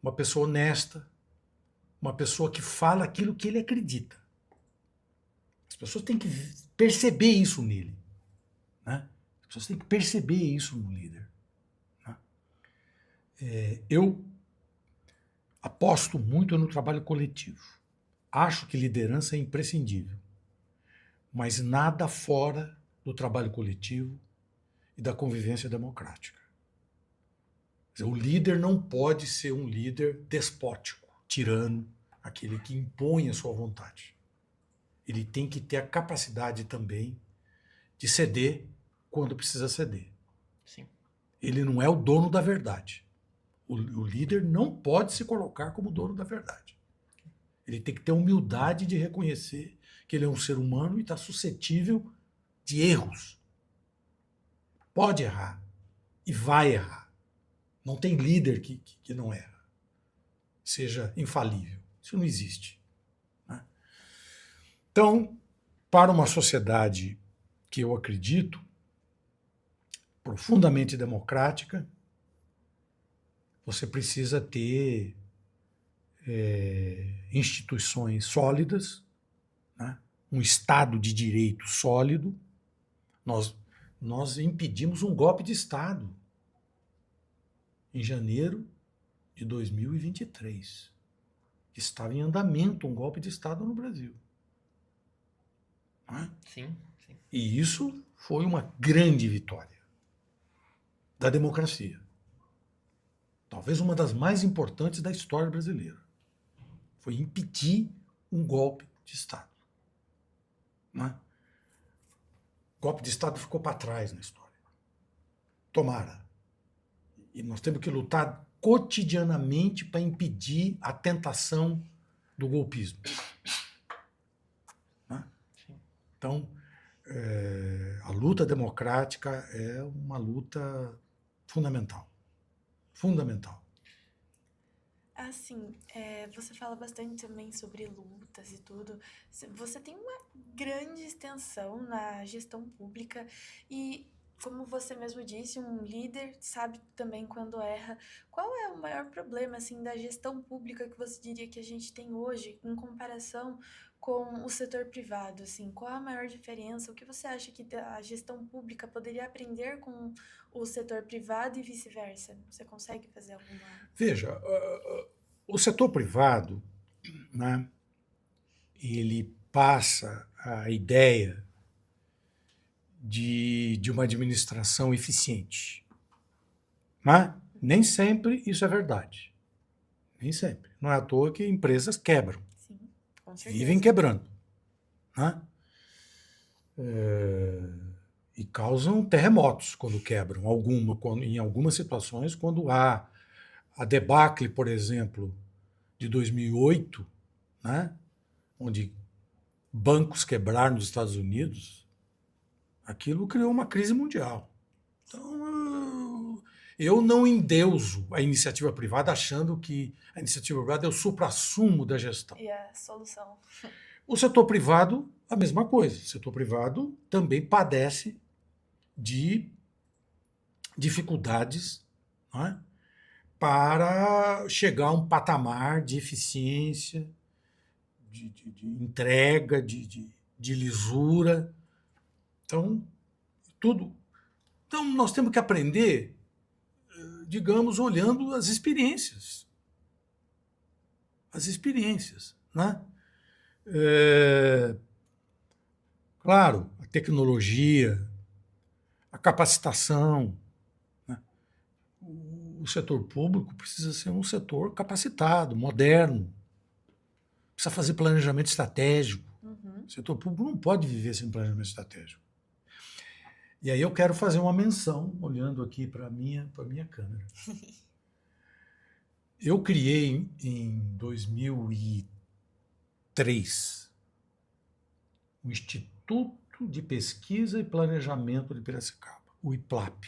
uma pessoa honesta, uma pessoa que fala aquilo que ele acredita. As pessoas têm que perceber isso nele. Né? As pessoas têm que perceber isso no líder. Né? Eu aposto muito no trabalho coletivo. Acho que liderança é imprescindível. Mas nada fora do trabalho coletivo e da convivência democrática. O líder não pode ser um líder despótico, tirano, aquele que impõe a sua vontade. Ele tem que ter a capacidade também de ceder quando precisa ceder. Sim. Ele não é o dono da verdade. O líder não pode se colocar como dono da verdade. Ele tem que ter humildade de reconhecer que ele é um ser humano e está suscetível de erros. Pode errar e vai errar. Não tem líder que não erra. Seja infalível. Isso não existe. Né? Então, para uma sociedade que eu acredito profundamente democrática, você precisa ter instituições sólidas, né? Um Estado de direito sólido. Nós impedimos um golpe de Estado em janeiro de 2023. Estava em andamento um golpe de Estado no Brasil. Né? Sim, sim. E isso foi uma grande vitória da democracia. Talvez uma das mais importantes da história brasileira. Foi impedir um golpe de Estado. Né? O golpe de Estado ficou para trás na história. Tomara. E nós temos que lutar cotidianamente para impedir a tentação do golpismo. Né? Então, a luta democrática é uma luta fundamental. Fundamental. Assim, você fala bastante também sobre lutas e tudo. Você tem uma grande extensão na gestão pública e, como você mesmo disse, um líder sabe também quando erra. Qual é o maior problema, assim, da gestão pública que você diria que a gente tem hoje em comparação com o setor privado, assim? Qual a maior diferença? O que você acha que a gestão pública poderia aprender com o setor privado e vice-versa? Você consegue fazer alguma... Veja, o setor privado, né, ele passa a ideia de uma administração eficiente. Né? Nem sempre isso é verdade. Nem sempre. Não é à toa que empresas quebram. Sim, com certeza. Vivem quebrando. Né? E causam terremotos quando quebram. Em algumas situações, quando há a debacle, por exemplo, de 2008, né? Onde bancos quebraram nos Estados Unidos, Aquilo criou uma crise mundial. Então, eu não endeuso a iniciativa privada achando que a iniciativa privada é o suprassumo da gestão. E a solução. O setor privado, a mesma coisa. O setor privado também padece de dificuldades, não é? Para chegar a um patamar de eficiência, de entrega, de lisura. Então, tudo. Então, nós temos que aprender, digamos, olhando as experiências. As experiências, né? Claro, a tecnologia, a capacitação, né? O setor público precisa ser um setor capacitado, moderno. Precisa fazer planejamento estratégico. O setor público não pode viver sem planejamento estratégico. E aí eu quero fazer uma menção, olhando aqui para a minha câmera. Eu criei em 2003 o Instituto de Pesquisa e Planejamento de Piracicaba, o IPLAP.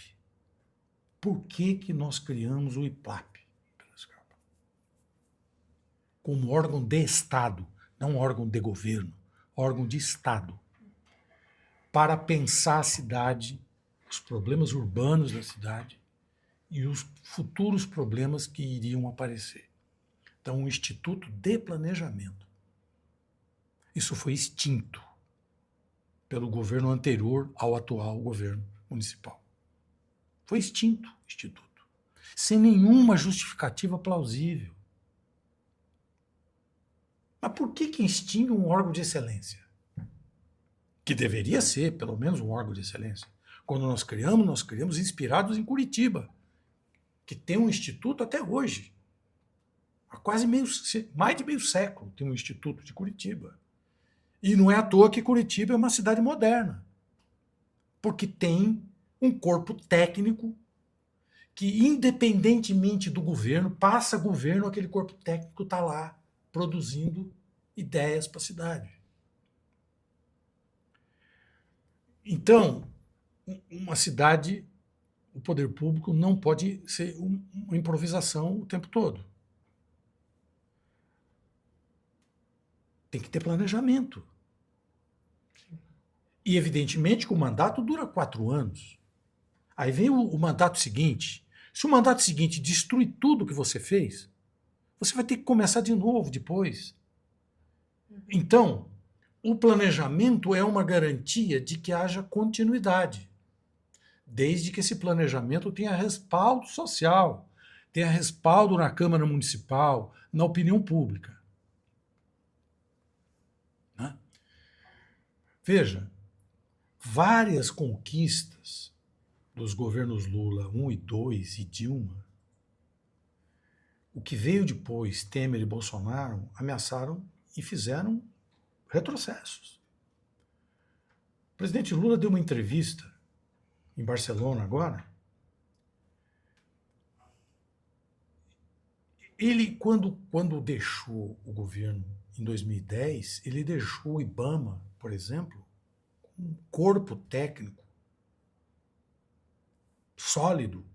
Por que nós criamos o IPLAP em Piracicaba? Como órgão de Estado, não órgão de governo, órgão de Estado, para pensar a cidade, os problemas urbanos da cidade e os futuros problemas que iriam aparecer. Então, um Instituto de Planejamento. Isso foi extinto pelo governo anterior ao atual governo municipal. Foi extinto o Instituto, sem nenhuma justificativa plausível. Mas por que extingue um órgão de excelência? Que deveria ser, pelo menos, um órgão de excelência. Quando nós criamos inspirados em Curitiba, que tem um instituto até hoje. Há mais de meio século tem um instituto de Curitiba. E não é à toa que Curitiba é uma cidade moderna, porque tem um corpo técnico que, independentemente do governo, passa governo, aquele corpo técnico está lá produzindo ideias para a cidade. Então, uma cidade, o poder público não pode ser uma improvisação o tempo todo. Tem que ter planejamento. E, evidentemente, que o mandato dura 4 anos. Aí vem o mandato seguinte. Se o mandato seguinte destruir tudo que você fez, você vai ter que começar de novo depois. Então, o planejamento é uma garantia de que haja continuidade, desde que esse planejamento tenha respaldo social, tenha respaldo na Câmara Municipal, na opinião pública. Né? Veja, várias conquistas dos governos Lula 1 e 2 e Dilma, o que veio depois, Temer e Bolsonaro, ameaçaram e fizeram retrocessos. O presidente Lula deu uma entrevista em Barcelona agora. Ele, quando deixou o governo em 2010, ele deixou o IBAMA, por exemplo, com um corpo técnico sólido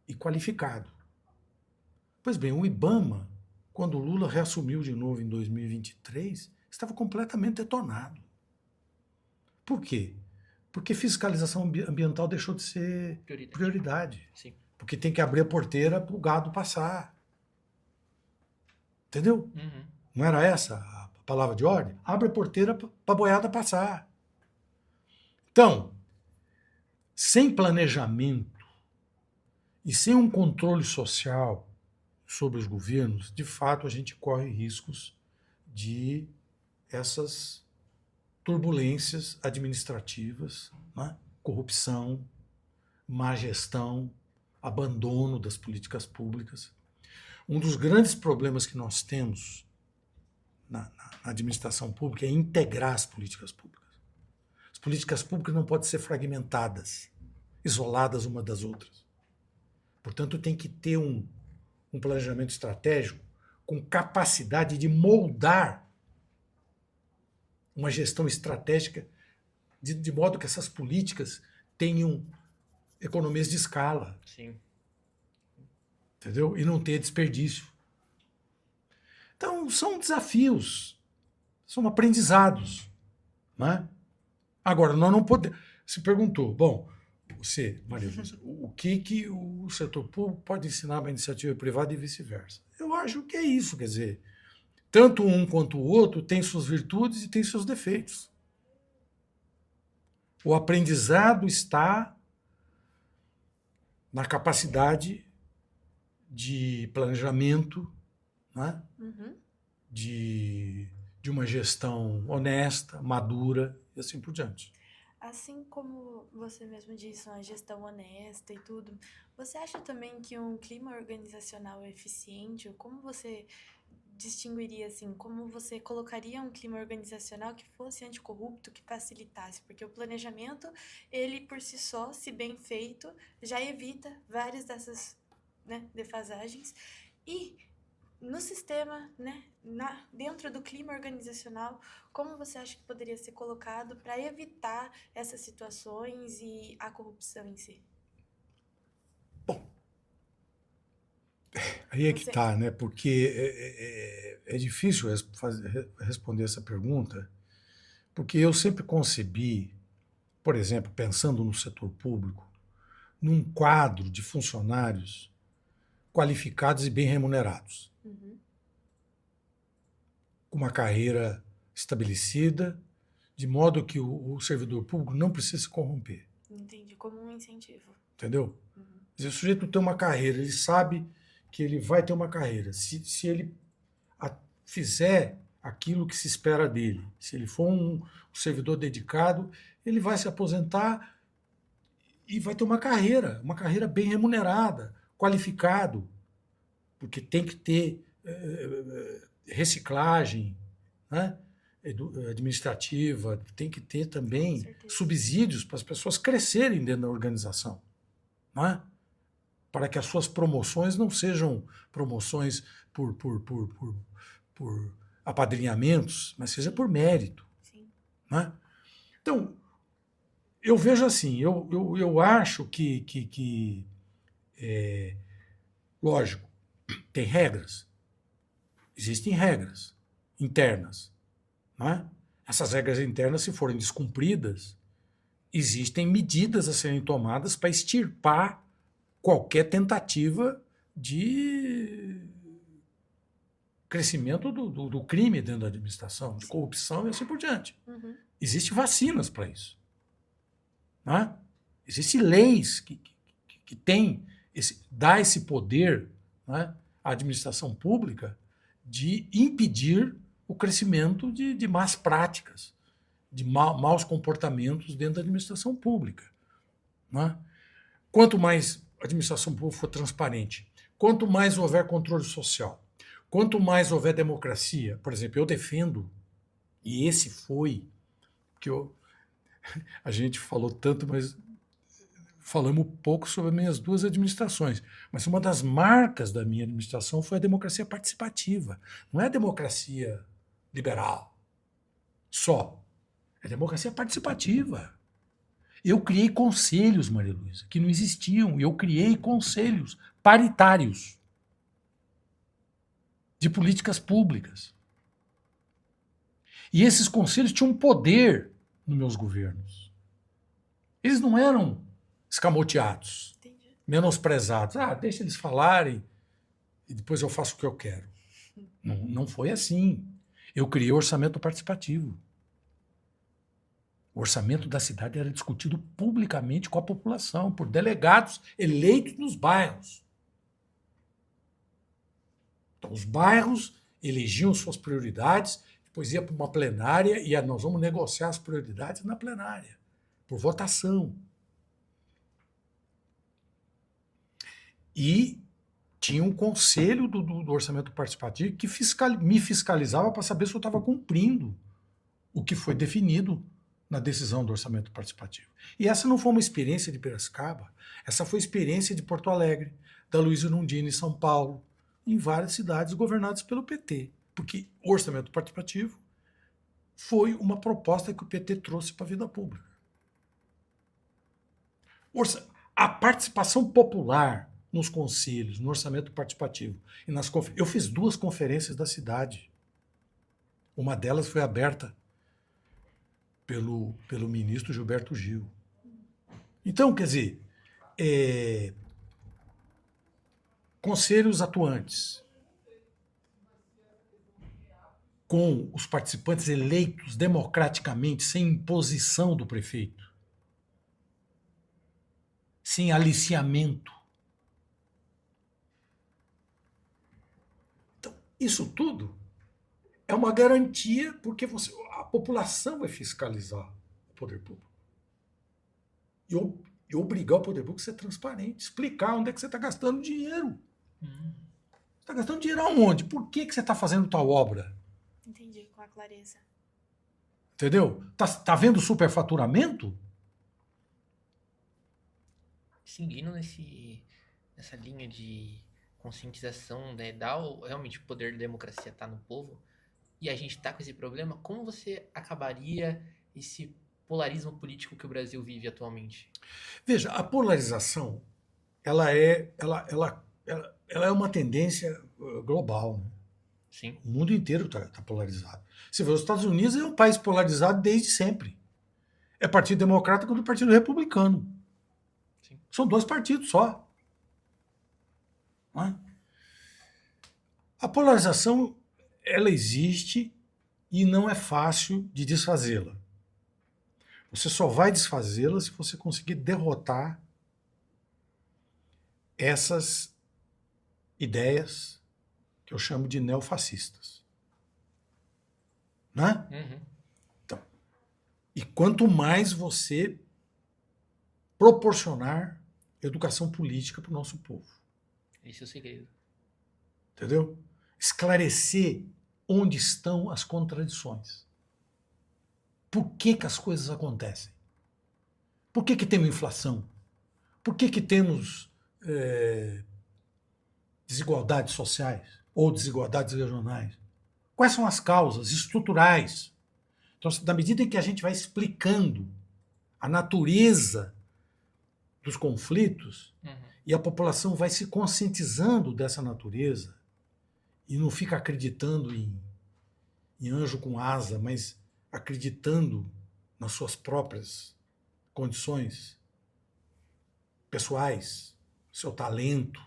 e qualificado. Pois bem, o IBAMA, quando o Lula reassumiu de novo em 2023, estava completamente detonado. Por quê? Porque fiscalização ambiental deixou de ser prioridade. Sim. Porque tem que abrir a porteira para o gado passar. Entendeu? Uhum. Não era essa a palavra de ordem? Abre a porteira para a boiada passar. Então, sem planejamento e sem um controle social sobre os governos, de fato a gente corre riscos de essas turbulências administrativas, né? Corrupção, má gestão, abandono das políticas públicas. Um dos grandes problemas que nós temos na administração pública é integrar as políticas públicas. As políticas públicas não podem ser fragmentadas, isoladas uma das outras. Portanto, tem que ter um planejamento estratégico com capacidade de moldar uma gestão estratégica de modo que essas políticas tenham economias de escala, Sim. entendeu? E não ter desperdício. Então, são desafios, são aprendizados, né? Agora, nós não podemos... Se perguntou, bom, você, Maria Luísa, o que o setor público pode ensinar para a iniciativa privada e vice-versa? Eu acho que é isso, quer dizer, tanto um quanto o outro tem suas virtudes e tem seus defeitos. O aprendizado está na capacidade de planejamento, né? de uma gestão honesta, madura e assim por diante. Assim como você mesmo disse, uma gestão honesta e tudo, você acha também que um clima organizacional eficiente, como você distinguiria assim, como você colocaria um clima organizacional que fosse anticorrupto, que facilitasse? Porque o planejamento, ele por si só, se bem feito, já evita várias dessas, né, defasagens. E no sistema, né, dentro do clima organizacional, como você acha que poderia ser colocado para evitar essas situações e a corrupção em si? Aí é que Você... tá, né? Porque é difícil responder essa pergunta, porque eu sempre concebi, por exemplo, pensando no setor público, num quadro de funcionários qualificados e bem remunerados, com uma carreira estabelecida, de modo que o servidor público não precisa se corromper. Entendi, como um incentivo. Entendeu? Quer dizer, o sujeito tem uma carreira, ele sabe que ele vai ter uma carreira. Se ele fizer aquilo que se espera dele, se ele for um servidor dedicado, ele vai se aposentar e vai ter uma carreira bem remunerada, qualificado, porque tem que ter reciclagem, né? Administrativa, tem que ter também subsídios para as pessoas crescerem dentro da organização, não é? Para que as suas promoções não sejam promoções por apadrinhamentos, mas seja por mérito. Né? Então, eu vejo assim, eu acho que lógico, tem regras, existem regras internas. Né? Essas regras internas, se forem descumpridas, existem medidas a serem tomadas para extirpar qualquer tentativa de crescimento do crime dentro da administração, de corrupção e assim por diante. Existem vacinas para isso. Né? Existem leis que têm dá esse poder, né, à administração pública de impedir o crescimento de más práticas, de maus comportamentos dentro da administração pública. Né? Quanto mais a administração pública for transparente, quanto mais houver controle social, quanto mais houver democracia, por exemplo, eu defendo, e esse foi, que a gente falou tanto, mas falamos pouco sobre as minhas duas administrações, mas uma das marcas da minha administração foi a democracia participativa. Não é a democracia liberal só, é a democracia participativa. Eu criei conselhos, Maria Luísa, que não existiam. Eu criei conselhos paritários de políticas públicas. E esses conselhos tinham poder nos meus governos. Eles não eram escamoteados, menosprezados. Deixa eles falarem e depois eu faço o que eu quero. Não foi assim. Eu criei o orçamento participativo. O orçamento da cidade era discutido publicamente com a população, por delegados eleitos nos bairros. Então, os bairros elegiam suas prioridades, depois ia para uma plenária e nós vamos negociar as prioridades na plenária, por votação. E tinha um conselho do orçamento participativo que me fiscalizava para saber se eu estava cumprindo o que foi definido na decisão do orçamento participativo. E essa não foi uma experiência de Piracicaba, essa foi a experiência de Porto Alegre, da Luiza Erundina em São Paulo, em várias cidades governadas pelo PT. Porque o orçamento participativo foi uma proposta que o PT trouxe para a vida pública. A participação popular nos conselhos, no orçamento participativo. Eu fiz 2 conferências da cidade. Uma delas foi aberta pelo ministro Gilberto Gil. Então, quer dizer, conselhos atuantes, com os participantes eleitos democraticamente, sem imposição do prefeito, sem aliciamento. Então, isso tudo é uma garantia, porque a população vai fiscalizar o poder público. E obrigar o poder público a ser transparente, explicar onde é que você está gastando dinheiro. Você está gastando dinheiro aonde? Por que você está fazendo tal obra? Entendi, com a clareza. Entendeu? Tá vendo superfaturamento? Seguindo nessa linha de conscientização, né, realmente o poder da democracia está no povo, e a gente está com esse problema, como você acabaria esse polarismo político que o Brasil vive atualmente? Veja, a polarização ela é uma tendência global. Né? Sim. O mundo inteiro está polarizado. Você vê, os Estados Unidos é um país polarizado desde sempre. É Partido Democrata contra o Partido Republicano. Sim. São 2 partidos só. Não é? A polarização, ela existe e não é fácil de desfazê-la. Você só vai desfazê-la se você conseguir derrotar essas ideias que eu chamo de neofascistas. Né? Uhum. Então, e quanto mais você proporcionar educação política para o nosso povo. Esse é o segredo. Entendeu? Esclarecer onde estão as contradições. Por que as coisas acontecem? Por que temos inflação? Por que temos desigualdades sociais ou desigualdades regionais? Quais são as causas estruturais? Então, na medida em que a gente vai explicando a natureza dos conflitos, e a população vai se conscientizando dessa natureza e não fica acreditando em anjo com asa, mas acreditando nas suas próprias condições pessoais, seu talento,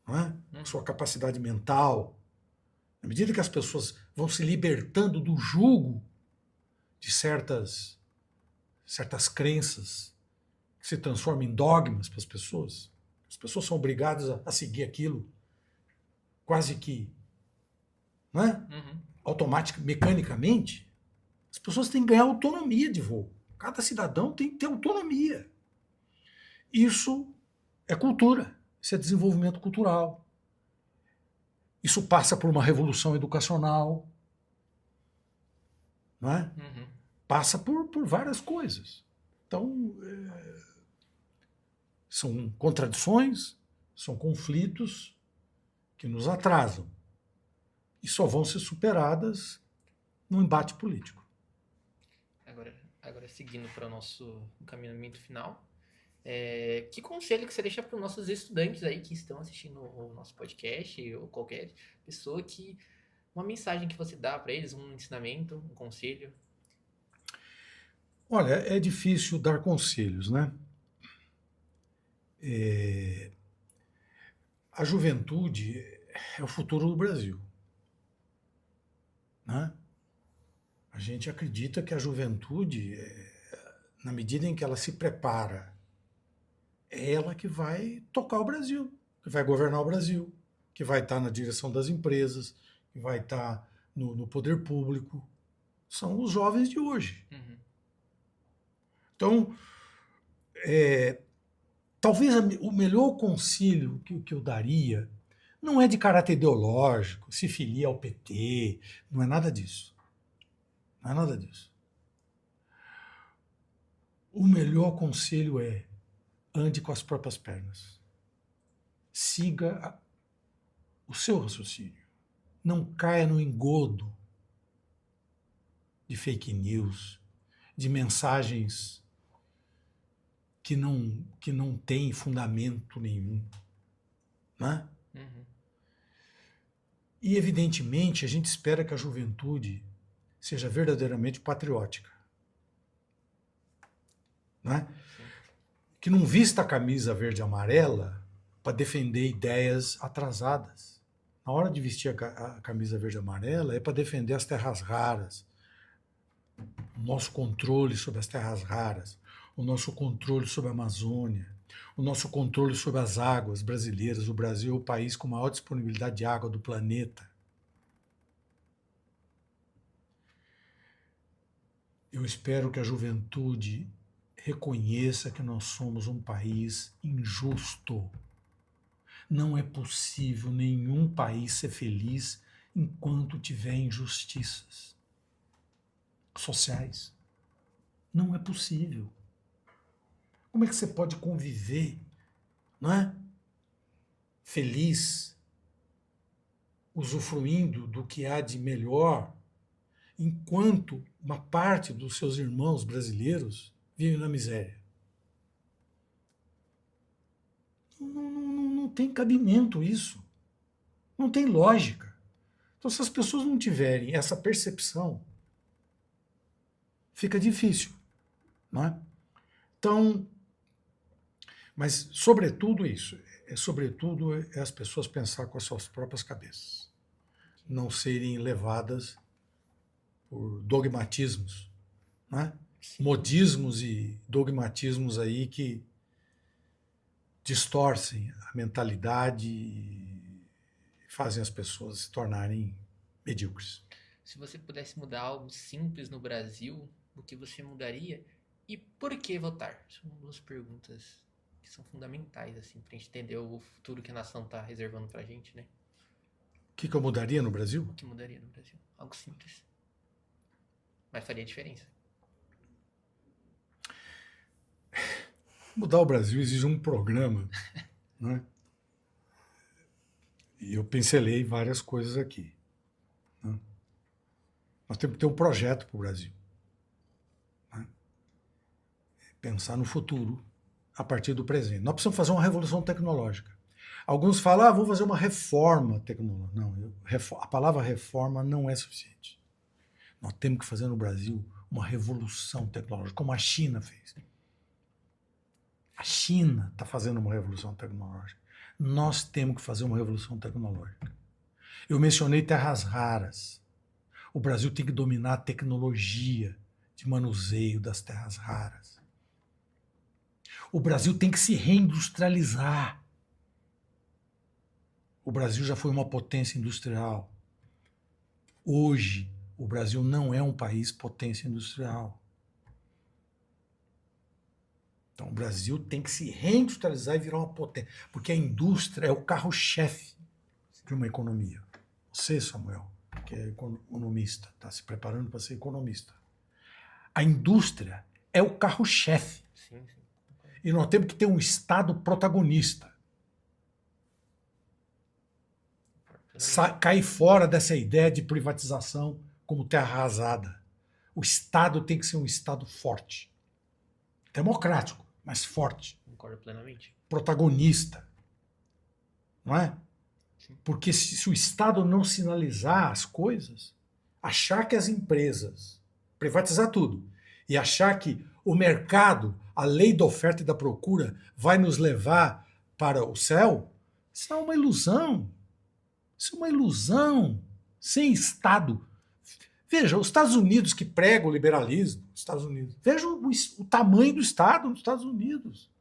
não é? Sua capacidade mental. Na medida que as pessoas vão se libertando do jugo de certas crenças que se transformam em dogmas para as pessoas são obrigadas a seguir aquilo quase que, não é? Mecanicamente. As pessoas têm que ganhar autonomia de voo. Cada cidadão tem que ter autonomia. Isso é cultura, isso é desenvolvimento cultural. Isso passa por uma revolução educacional, não é? Passa por várias coisas. Então, são contradições, são conflitos que nos atrasam e só vão ser superadas no embate político. Agora seguindo para o nosso encaminhamento final, que conselho que você deixa para os nossos estudantes aí que estão assistindo o nosso podcast, ou qualquer pessoa uma mensagem que você dá para eles, um ensinamento, um conselho? Olha, é difícil dar conselhos, né? A juventude é o futuro do Brasil, né? A gente acredita que a juventude, na medida em que ela se prepara, é ela que vai tocar o Brasil, que vai governar o Brasil, que vai estar na direção das empresas, que vai estar no poder público. São os jovens de hoje. Então, talvez o melhor conselho que eu daria não é de caráter ideológico, se filia ao PT, não é nada disso. Não é nada disso. O melhor conselho é: ande com as próprias pernas. Siga o seu raciocínio. Não caia no engodo de fake news, de mensagens que não têm fundamento nenhum, né? Uhum. E, evidentemente, a gente espera que a juventude seja verdadeiramente patriótica, né? Sim. Que não vista a camisa verde e amarela para defender ideias atrasadas. Na hora de vestir a camisa verde e amarela é para defender as terras raras, o nosso controle sobre as terras raras, o nosso controle sobre a Amazônia, o nosso controle sobre as águas brasileiras. O Brasil é o país com maior disponibilidade de água do planeta. Eu espero que a juventude reconheça que nós somos um país injusto. Não é possível nenhum país ser feliz enquanto tiver injustiças sociais. Não é possível. Como é que você pode conviver, não é? Feliz, usufruindo do que há de melhor, enquanto uma parte dos seus irmãos brasileiros vive na miséria? Não tem cabimento isso. Não tem lógica. Então, se as pessoas não tiverem essa percepção, fica difícil, não é? Então, mas sobretudo isso, sobretudo é as pessoas pensar com as suas próprias cabeças, não serem levadas por dogmatismos, né? Modismos e dogmatismos aí que distorcem a mentalidade e fazem as pessoas se tornarem medíocres. Se você pudesse mudar algo simples no Brasil, o que você mudaria e por que votar? São duas perguntas que são fundamentais, assim, pra gente entender o futuro que a nação tá reservando pra gente, né? O que eu mudaria no Brasil? O que mudaria no Brasil? Algo simples. Mas faria diferença. Mudar o Brasil exige um programa, né? E eu pincelei várias coisas aqui, né? Nós temos que ter um projeto para o Brasil, né? Pensar no futuro a partir do presente. Nós precisamos fazer uma revolução tecnológica. Alguns falam, vou fazer uma reforma tecnológica. Não, a palavra reforma não é suficiente. Nós temos que fazer no Brasil uma revolução tecnológica, como a China fez. A China está fazendo uma revolução tecnológica. Nós temos que fazer uma revolução tecnológica. Eu mencionei terras raras. O Brasil tem que dominar a tecnologia de manuseio das terras raras. O Brasil tem que se reindustrializar. O Brasil já foi uma potência industrial. Hoje, o Brasil não é um país potência industrial. Então, o Brasil tem que se reindustrializar e virar uma potência, porque a indústria é o carro-chefe de uma economia. Você, Samuel, que é economista, está se preparando para ser economista. A indústria é o carro-chefe. Sim, sim. E nós temos que ter um Estado protagonista. Cair fora dessa ideia de privatização como terra arrasada. O Estado tem que ser um Estado forte. Democrático, mas forte. Concordo plenamente. Protagonista. Não é? Sim. Porque se o Estado não sinalizar as coisas, achar que as empresas, privatizar tudo, e achar que o mercado, a lei da oferta e da procura, vai nos levar para o céu, isso é uma ilusão. Isso é uma ilusão. Sem Estado. Veja, os Estados Unidos que pregam o liberalismo, Estados Unidos, veja o tamanho do Estado nos Estados Unidos.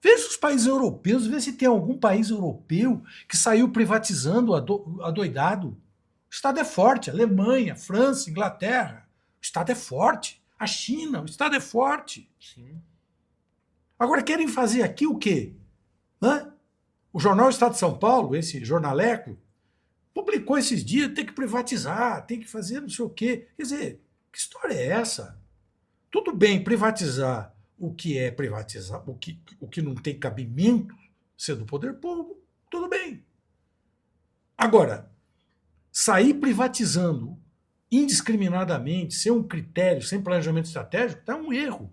Veja os países europeus, veja se tem algum país europeu que saiu privatizando adoidado. O Estado é forte. Alemanha, França, Inglaterra. O Estado é forte. A China, o Estado é forte. Sim. Agora querem fazer aqui o quê? Hã? O jornal Estado de São Paulo, esse jornaleco, publicou esses dias, tem que privatizar, tem que fazer não sei o quê. Quer dizer, que história é essa? Tudo bem privatizar o que é privatizar, o que não tem cabimento ser do poder público, tudo bem. Agora, sair privatizando indiscriminadamente, sem um critério, sem planejamento estratégico, é um erro.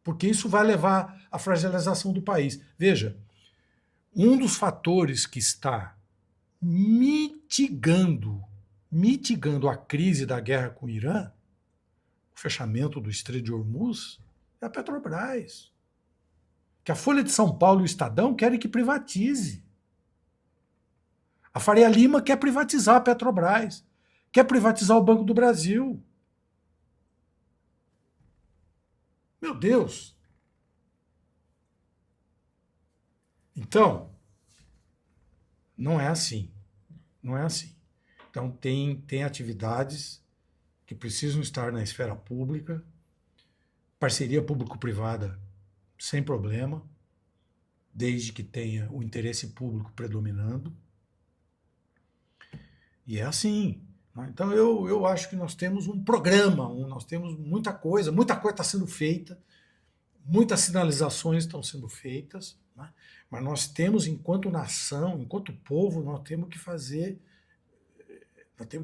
Porque isso vai levar à fragilização do país. Veja, um dos fatores que está mitigando a crise da guerra com o Irã, o fechamento do Estreito de Hormuz, é a Petrobras. Que a Folha de São Paulo e o Estadão querem que privatize. A Faria Lima quer privatizar a Petrobras, quer privatizar o Banco do Brasil. Meu Deus! Então, não é assim. Não é assim. Então, tem atividades que precisam estar na esfera pública, parceria público-privada sem problema, desde que tenha o interesse público predominando. E é assim. Né? Então, eu acho que nós temos um programa, nós temos muita coisa está sendo feita, muitas sinalizações estão sendo feitas, né? Mas nós temos, enquanto nação, enquanto povo, nós temos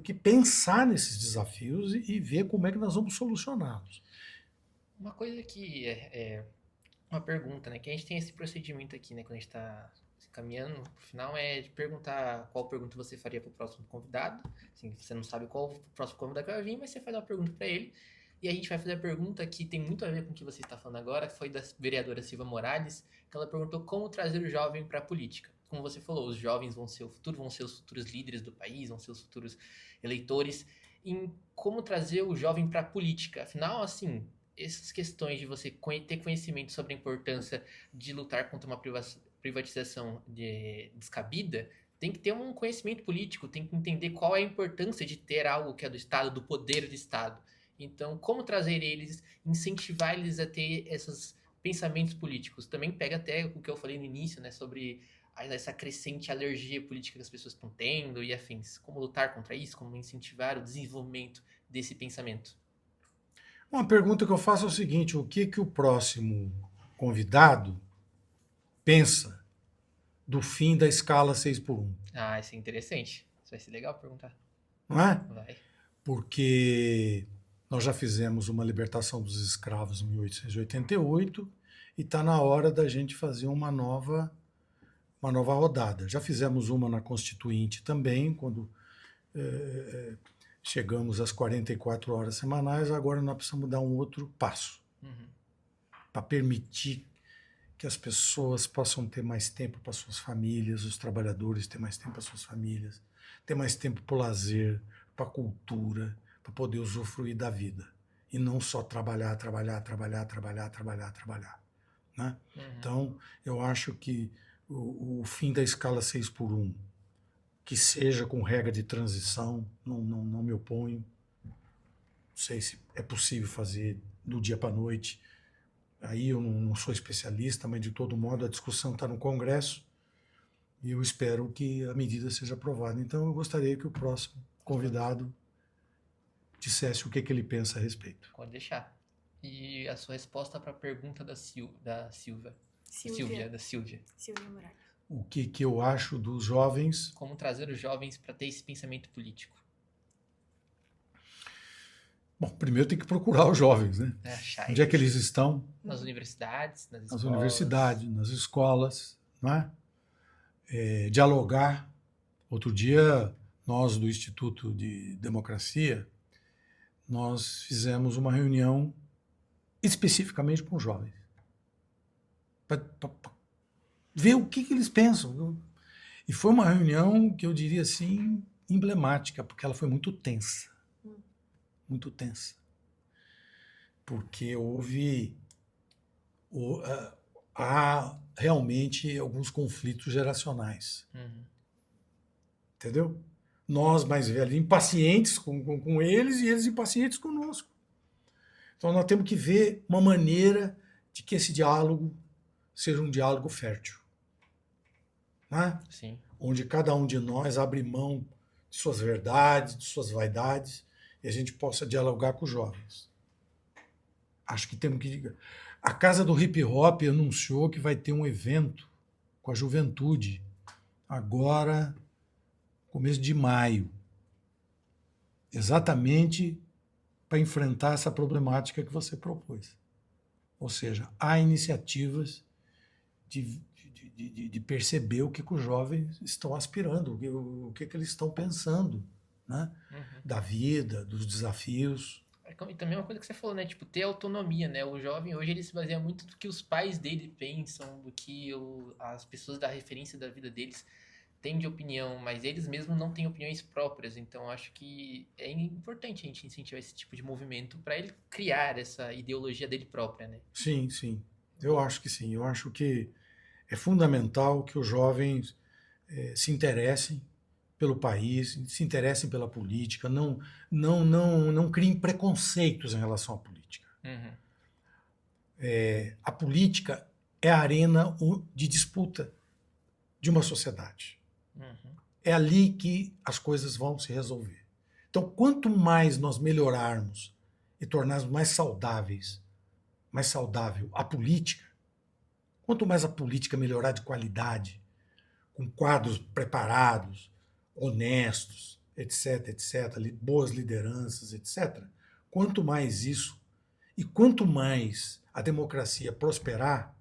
que pensar nesses desafios e ver como é que nós vamos solucioná-los. Uma coisa que é uma pergunta, né? Que a gente tem esse procedimento aqui, né? Quando a gente está caminhando pro final, é de perguntar qual pergunta você faria para o próximo convidado. Assim, você não sabe qual o próximo convidado que vai vir, mas você faz uma pergunta para ele. E a gente vai fazer a pergunta que tem muito a ver com o que você está falando agora, que foi da vereadora Silva Morales, que ela perguntou como trazer o jovem para a política. Como você falou, os jovens vão ser o futuro, vão ser os futuros líderes do país, vão ser os futuros eleitores. Em como trazer o jovem para a política. Afinal, assim, essas questões de você ter conhecimento sobre a importância de lutar contra uma privatização descabida, tem que ter um conhecimento político, tem que entender qual é a importância de ter algo que é do Estado, do poder do Estado. Então, como trazer eles, incentivar eles a ter esses pensamentos políticos? Também pega até o que eu falei no início, né, sobre essa crescente alergia política que as pessoas estão tendo e afins. Como lutar contra isso, como incentivar o desenvolvimento desse pensamento? Uma pergunta que eu faço é o seguinte: o que o próximo convidado pensa do fim da escala 6x1? Ah, isso é interessante. Isso vai ser legal perguntar. Não é? Vai. Porque nós já fizemos uma libertação dos escravos em 1888 e está na hora da gente fazer uma nova rodada. Já fizemos uma na Constituinte também, quando chegamos às 44 horas semanais, agora nós precisamos dar um outro passo para permitir que as pessoas possam ter mais tempo para suas famílias, os trabalhadores ter mais tempo para suas famílias, ter mais tempo para o lazer, para a cultura, para poder usufruir da vida. E não só trabalhar. Né? Então, eu acho que o fim da escala 6x1, que seja com regra de transição, não me oponho. Não sei se é possível fazer do dia para a noite. Aí eu não sou especialista, mas de todo modo a discussão está no Congresso e eu espero que a medida seja aprovada. Então eu gostaria que o próximo convidado dissesse o que ele pensa a respeito. Pode deixar. E a sua resposta para a pergunta da Silvia Morales. O que eu acho dos jovens? Como trazer os jovens para ter esse pensamento político? Bom, primeiro tem que procurar os jovens, né? Onde é que eles estão? Nas universidades, nas escolas. Nas universidades, nas escolas, né? Dialogar. Outro dia, nós do Instituto de Democracia, nós fizemos uma reunião especificamente com os jovens. Para ver o que eles pensam. E foi uma reunião que eu diria assim, emblemática, porque ela foi muito tensa. Muito tensa. Porque há realmente alguns conflitos geracionais. Entendeu? Nós, mais velhos, impacientes com eles e eles impacientes conosco. Então nós temos que ver uma maneira de que esse diálogo seja um diálogo fértil. Né? Sim. Onde cada um de nós abre mão de suas verdades, de suas vaidades, e a gente possa dialogar com os jovens. Acho que temos que... A Casa do Hip Hop anunciou que vai ter um evento com a juventude agora, começo de maio. exatamente para enfrentar essa problemática que você propôs. Ou seja, há iniciativas de perceber o que os jovens estão aspirando, o que eles estão pensando, né? Da vida, dos desafios. E também uma coisa que você falou, né? Tipo, ter autonomia, né? O jovem hoje ele se baseia muito do que os pais dele pensam, do que as pessoas da referência da vida deles têm de opinião, mas eles mesmos não têm opiniões próprias. Então, acho que é importante a gente incentivar esse tipo de movimento para ele criar essa ideologia dele própria, né? Sim, sim. Eu acho que sim. Eu acho que é fundamental que os jovens se interessem pelo país, se interessem pela política, não criem preconceitos em relação à política. A política é a arena de disputa de uma sociedade. É ali que as coisas vão se resolver. Então, quanto mais nós melhorarmos e tornarmos mais saudável a política, quanto mais a política melhorar de qualidade, com quadros preparados, honestos, etc., boas lideranças, etc., quanto mais isso, e quanto mais a democracia prosperar,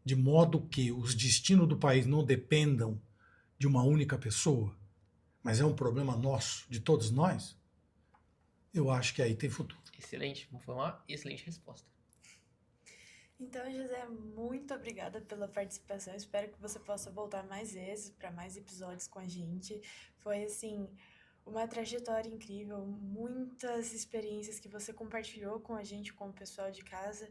de modo que os destinos do país não dependam de uma única pessoa, mas é um problema nosso, de todos nós, eu acho que aí tem futuro. Excelente, foi uma excelente resposta. Então, José, muito obrigada pela participação. Espero que você possa voltar mais vezes para mais episódios com a gente. Foi, assim, uma trajetória incrível, muitas experiências que você compartilhou com a gente, com o pessoal de casa.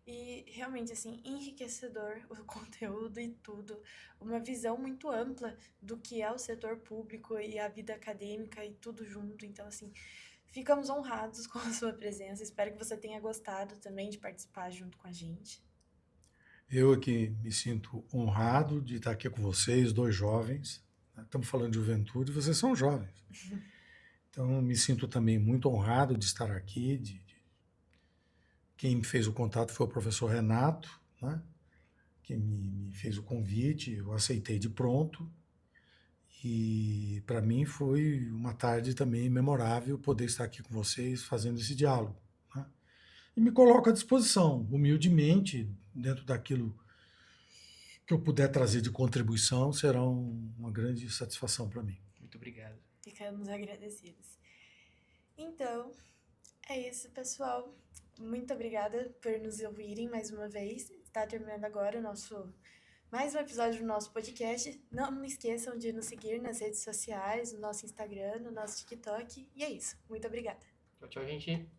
E realmente, assim, enriquecedor o conteúdo e tudo. Uma visão muito ampla do que é o setor público e a vida acadêmica e tudo junto. Então, assim, ficamos honrados com a sua presença. Espero que você tenha gostado também de participar junto com a gente. Eu aqui me sinto honrado de estar aqui com vocês, dois jovens. Estamos falando de juventude, vocês são jovens. Então, me sinto também muito honrado de estar aqui. Quem me fez o contato foi o professor Renato, né? Que me fez o convite, eu aceitei de pronto. E para mim foi uma tarde também memorável poder estar aqui com vocês fazendo esse diálogo, né? E me coloco à disposição, humildemente, dentro daquilo que eu puder trazer de contribuição, será uma grande satisfação para mim. Muito obrigado. Ficamos agradecidos. Então, é isso, pessoal. Muito obrigada por nos ouvirem mais uma vez. Está terminando agora mais um episódio do nosso podcast. Não esqueçam de nos seguir nas redes sociais, no nosso Instagram, no nosso TikTok. E é isso. Muito obrigada. Tchau, tchau, gente.